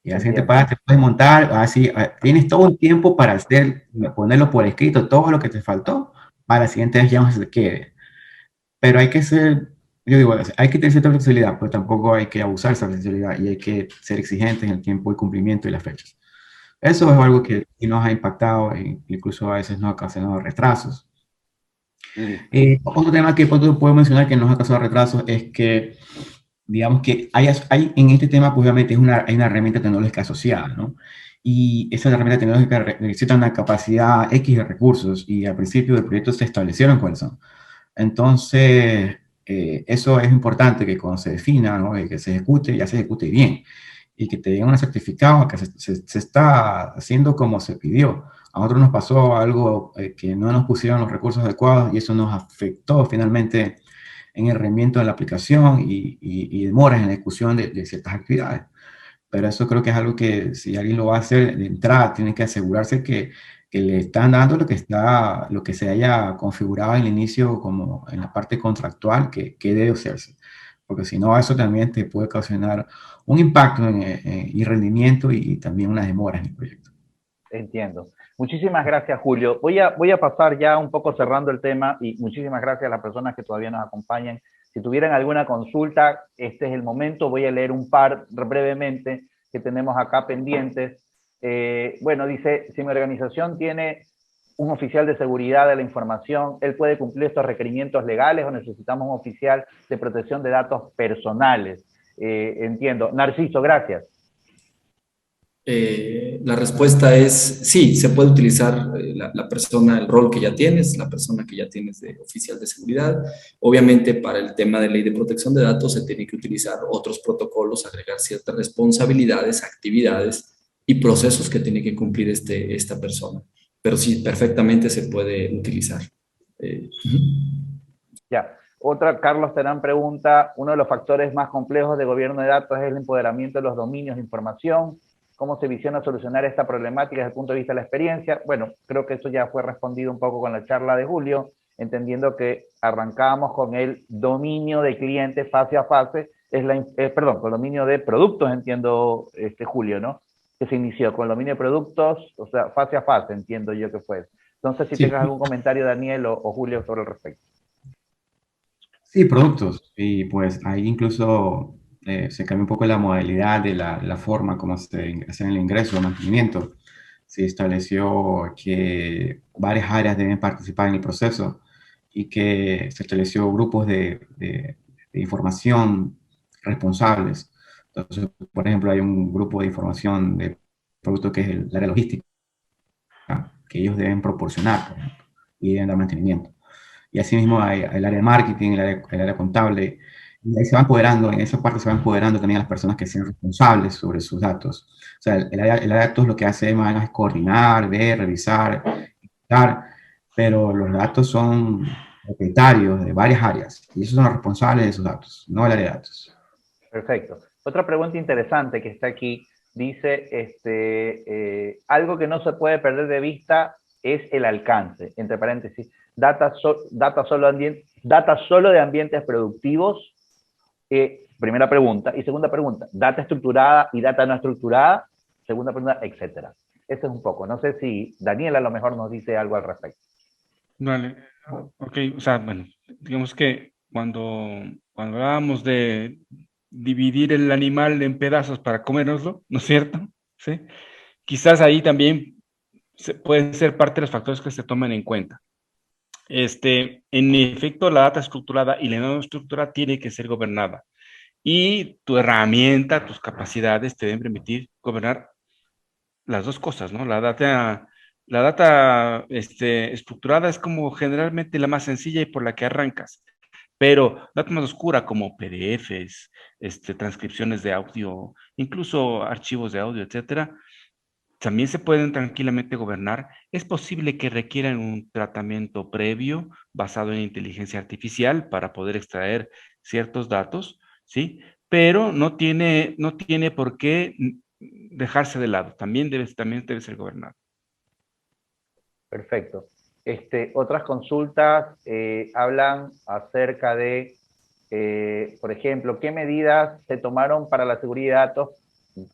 Y la siguiente parada te puedes montar, así, tienes todo el tiempo para ponerlo por escrito, todo lo que te faltó, para la siguiente vez ya no se te quede. Pero hay que ser, yo digo, hay que tener cierta flexibilidad, pero tampoco hay que abusar de esa flexibilidad y hay que ser exigentes en el tiempo y cumplimiento y las fechas. Eso es algo que sí nos ha impactado e incluso a veces nos ha ocasionado retrasos. Otro tema que puedo mencionar que nos ha causado retrasos es que, digamos que hay en este tema, pues obviamente hay una herramienta tecnológica asociada, ¿no? Y esa herramienta tecnológica necesita una capacidad X de recursos y al principio del proyecto se establecieron cuáles son. Entonces, eso es importante que cuando se defina, ¿no? Que se ejecute, ya se ejecute bien y que te den un certificado que se está haciendo como se pidió. A nosotros nos pasó algo que no nos pusieron los recursos adecuados y eso nos afectó finalmente en el rendimiento de la aplicación y demoras en la ejecución de ciertas actividades. Pero eso creo que es algo que si alguien lo va a hacer de entrada, tiene que asegurarse que que le están dando lo que se haya configurado en el inicio como en la parte contractual que debe hacerse. Porque si no, eso también te puede ocasionar un impacto y rendimiento y también una demora en el proyecto. Entiendo. Muchísimas gracias, Julio. Voy a pasar ya un poco cerrando el tema y muchísimas gracias a las personas que todavía nos acompañan. Si tuvieran alguna consulta, este es el momento. Voy a leer un par brevemente que tenemos acá pendientes. Bueno, dice, si mi organización tiene un oficial de seguridad de la información, ¿él puede cumplir estos requerimientos legales o necesitamos un oficial de protección de datos personales? Entiendo. Narciso, gracias. La respuesta es sí, se puede utilizar la persona, el rol que ya tienes, la persona que ya tienes de oficial de seguridad. Obviamente, para el tema de ley de protección de datos se tiene que utilizar otros protocolos, agregar ciertas responsabilidades, actividades y procesos que tiene que cumplir esta persona. Pero sí, perfectamente se puede utilizar. Ya. Otra, Carlos Terán pregunta, uno de los factores más complejos de gobierno de datos es el empoderamiento de los dominios de información. ¿Cómo se visiona solucionar esta problemática desde el punto de vista de la experiencia? Bueno, creo que eso ya fue respondido un poco con la charla de Julio, entendiendo que arrancábamos con el dominio de clientes fase a fase, perdón, con el dominio de productos, entiendo, Julio, ¿no? Que se inició con el dominio de productos, o sea, fase a fase, entiendo yo que fue. Entonces, si Sí, tengas algún comentario, Daniel o Julio, sobre el respecto. sí, productos. Y pues ahí incluso se cambia un poco la modalidad de la forma como se hace el ingreso o mantenimiento. Se estableció que varias áreas deben participar en el proceso y que se estableció grupos de información responsables. Entonces, por ejemplo, hay un grupo de información de producto que es el área logística, que ellos deben proporcionar, por ejemplo, y deben dar mantenimiento. Y asimismo hay el área de marketing, el área contable, y ahí se van empoderando, en esa parte se van empoderando también a las personas que sean responsables sobre sus datos. O sea, el área de datos lo que hace más es coordinar, ver, revisar, dar, pero los datos son propietarios de varias áreas, y esos son los responsables de esos datos, no el área de datos. Perfecto. Otra pregunta interesante que está aquí dice, algo que no se puede perder de vista es el alcance, entre paréntesis, data solo de ambientes productivos, primera pregunta. Y segunda pregunta, data estructurada y data no estructurada, segunda pregunta, etcétera. Eso es un poco. No sé si Daniel a lo mejor nos dice algo al respecto. Vale, ok, o sea, bueno, digamos que cuando hablábamos de dividir el animal en pedazos para comérnoslo, ¿no es cierto? ¿Sí? Quizás ahí también pueden ser parte de los factores que se tomen en cuenta. En efecto, la data estructurada y la no estructurada tiene que ser gobernada. Y tu herramienta, tus capacidades te deben permitir gobernar las dos cosas, ¿no? La data estructurada es como generalmente la más sencilla y por la que arrancas, pero data más oscura como PDFs, transcripciones de audio, incluso archivos de audio, etcétera, también se pueden tranquilamente gobernar. Es posible que requieran un tratamiento previo basado en inteligencia artificial para poder extraer ciertos datos, ¿sí? Pero no tiene por qué dejarse de lado. También debe ser gobernado. Perfecto. Otras consultas hablan acerca de, por ejemplo, qué medidas se tomaron para la seguridad de datos,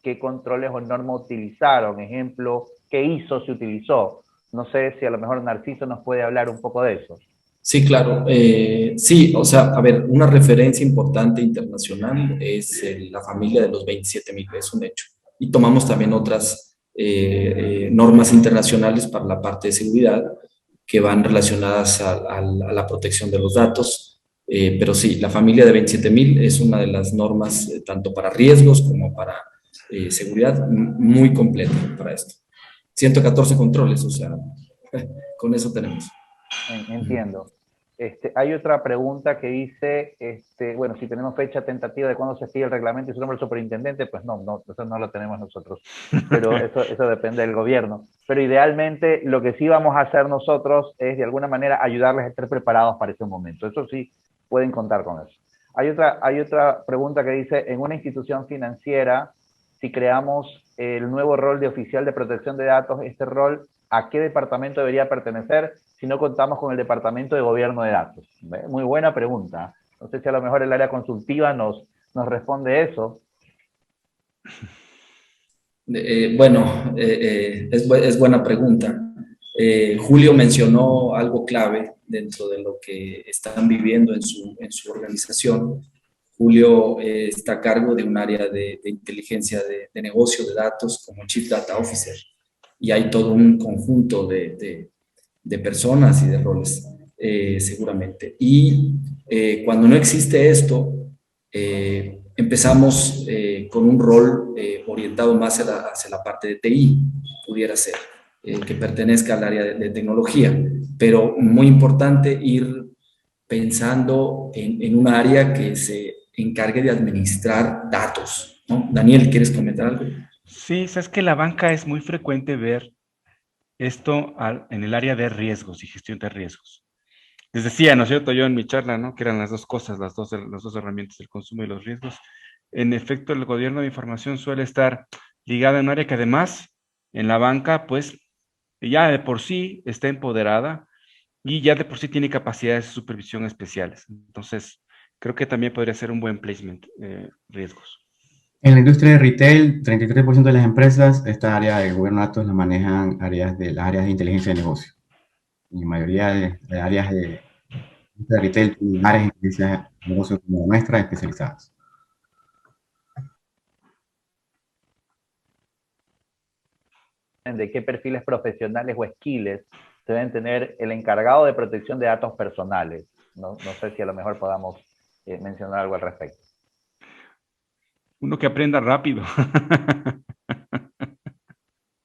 qué controles o normas utilizaron, ejemplo, qué ISO se utilizó. No sé si a lo mejor Narciso nos puede hablar un poco de eso. Sí, claro. Sí, o sea, a ver, una referencia importante internacional es la familia de los 27.000, es un hecho. Y tomamos también otras normas internacionales para la parte de seguridad que van relacionadas a la protección de los datos. Pero sí, la familia de 27.000 es una de las normas tanto para riesgos como para seguridad muy completa para esto. 114 controles, o sea, con eso tenemos. Entiendo. Hay otra pregunta que dice, bueno, si tenemos fecha tentativa de cuándo se sigue el reglamento y su nombre del superintendente, pues no, eso no lo tenemos nosotros, pero eso depende del gobierno. Pero idealmente lo que sí vamos a hacer nosotros es de alguna manera ayudarles a estar preparados para ese momento. Eso sí, pueden contar con eso. Hay otra pregunta que dice, en una institución financiera, si creamos el nuevo rol de oficial de protección de datos? Este rol, ¿a qué departamento debería pertenecer si no contamos con el departamento de gobierno de datos? Muy buena pregunta. No sé si a lo mejor el área consultiva nos responde eso. Bueno, es buena pregunta. Julio mencionó algo clave dentro de lo que están viviendo en su organización. Julio está a cargo de un área de inteligencia de negocio de datos como Chief Data Officer, y hay todo un conjunto de personas y de roles, seguramente. Y cuando no existe esto, empezamos con un rol orientado más hacia la parte de TI, pudiera ser, que pertenezca al área de tecnología, pero muy importante ir pensando en un área que se encargue de administrar datos, ¿no? Daniel, ¿quieres comentar algo? Sí, sabes que la banca es muy frecuente ver esto en el área de riesgos y gestión de riesgos. Les decía, ¿no es cierto? Yo en mi charla, ¿no? Que eran las dos cosas, las dos herramientas, el consumo y los riesgos. En efecto, el gobierno de información suele estar ligado a un área que además en la banca, pues ya de por sí está empoderada y ya de por sí tiene capacidades de supervisión especiales. Entonces, creo que también podría ser un buen placement, riesgos. En la industria de retail, 33% de las empresas, esta área de gobierno de datos la manejan las áreas de inteligencia de negocio. Y la mayoría de áreas de retail tienen áreas de inteligencia de negocio como nuestras especializadas. De qué perfiles profesionales o skills deben tener el encargado de protección de datos personales. No sé si a lo mejor podamos mencionar algo al respecto. Uno que aprenda rápido.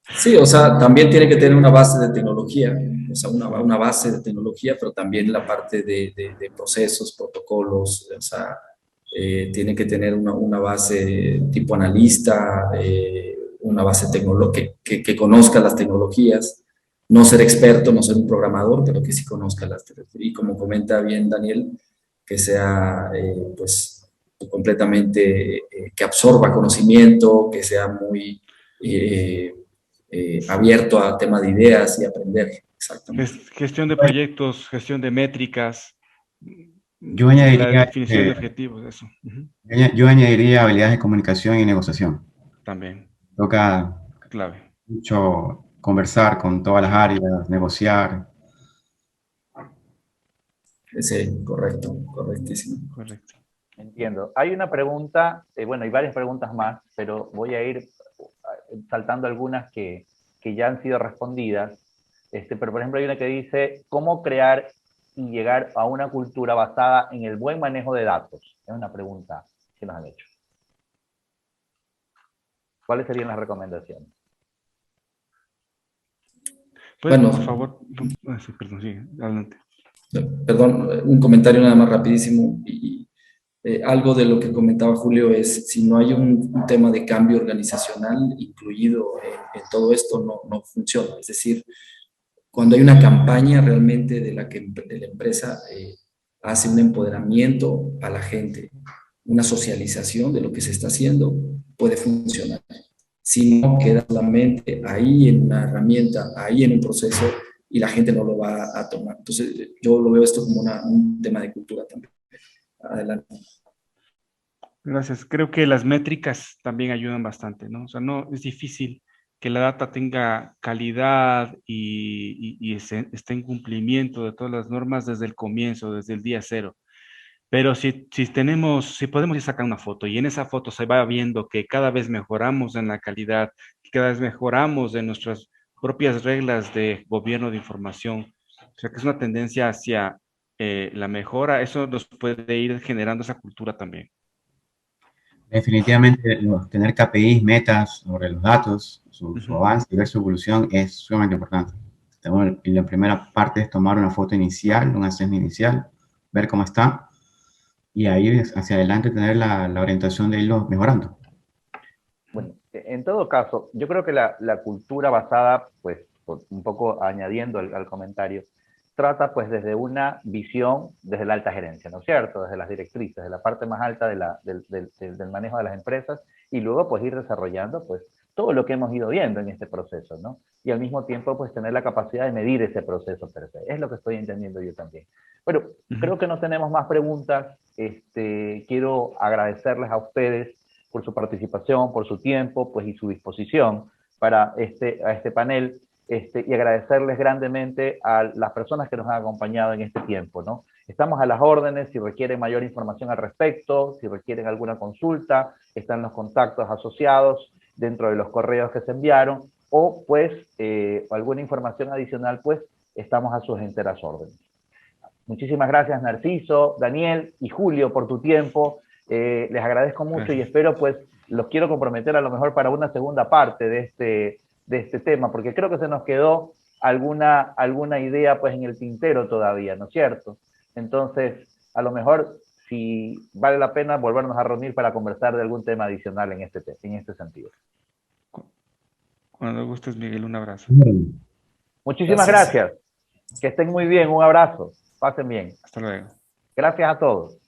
Sí, o sea, también tiene que tener una base de tecnología, o sea, una base de tecnología, pero también la parte de procesos, protocolos, o sea, tiene que tener una base tipo analista, una base tecnológica que conozca las tecnologías, no ser experto, no ser un programador, pero que sí conozca las tecnologías. Y como comenta bien Daniel, que sea, pues, completamente, que absorba conocimiento, que sea muy... abierto a tema de ideas y aprender. Exactamente. Gestión de proyectos, gestión de métricas, Yo la añadiría, definición de objetivos, eso. yo añadiría habilidades de comunicación y negociación. También, Toca clave. mucho conversar con todas las áreas, negociar. Sí, correcto, correctísimo. Correcto. Entiendo. Hay una pregunta, bueno, hay varias preguntas más, pero voy a ir saltando algunas que ya han sido respondidas. Pero, por ejemplo, hay una que dice, ¿cómo crear y llegar a una cultura basada en el buen manejo de datos? Es una pregunta que nos han hecho. ¿Cuáles serían las recomendaciones? ¿Puedes, Bueno, por favor? Sí, perdón, sí, adelante. perdón, un comentario nada más rapidísimo. Algo de lo que comentaba Julio es, si no hay un tema de cambio organizacional incluido en todo esto, no funciona. Es decir, cuando hay una campaña realmente de la empresa hace un empoderamiento a la gente, una socialización de lo que se está haciendo, puede funcionar. Si no, queda solamente ahí en una herramienta, ahí en un proceso, y la gente no lo va a tomar. Entonces, yo lo veo esto como un tema de cultura también. Adelante. Gracias. Creo que las métricas también ayudan bastante, ¿no? O sea, no es difícil que la data tenga calidad y esté en cumplimiento de todas las normas desde el comienzo, desde el día cero. Pero si podemos ir sacar una foto y en esa foto se va viendo que cada vez mejoramos en la calidad, que cada vez mejoramos en nuestras propias reglas de gobierno de información, o sea que es una tendencia hacia la mejora, eso nos puede ir generando esa cultura también. Definitivamente, tener KPIs, metas sobre los datos, su avance y ver su evolución es sumamente importante. Y la primera parte es tomar una foto inicial, un assessment inicial, ver cómo está, y ahí hacia adelante tener la orientación de irlo mejorando. Bueno, en todo caso, yo creo que la cultura basada, pues, un poco añadiendo al comentario, trata pues desde una visión, desde la alta gerencia, ¿no es cierto? Desde las directrices, de la parte más alta del manejo de las empresas, y luego pues ir desarrollando pues todo lo que hemos ido viendo en este proceso, ¿no? Y al mismo tiempo, pues tener la capacidad de medir ese proceso per se. Es lo que estoy entendiendo yo también. Bueno, creo que no tenemos más preguntas. Quiero agradecerles a ustedes por su participación, por su tiempo, pues, y su disposición para este panel, y agradecerles grandemente a las personas que nos han acompañado en este tiempo, ¿no? Estamos a las órdenes si requieren mayor información al respecto, si requieren alguna consulta, están los contactos asociados dentro de los correos que se enviaron, o pues alguna información adicional, pues estamos a sus enteras órdenes. Muchísimas gracias, Narciso, Daniel y Julio, por tu tiempo. Les agradezco mucho y espero, pues, los quiero comprometer a lo mejor para una segunda parte de este tema, porque creo que se nos quedó alguna idea, pues, en el tintero todavía, ¿no es cierto? Entonces, a lo mejor, si vale la pena volvernos a reunir para conversar de algún tema adicional en este sentido. Cuando gustes, Miguel, un abrazo. Muchísimas gracias. Que estén muy bien, un abrazo. Pasen bien. Hasta luego. Gracias a todos.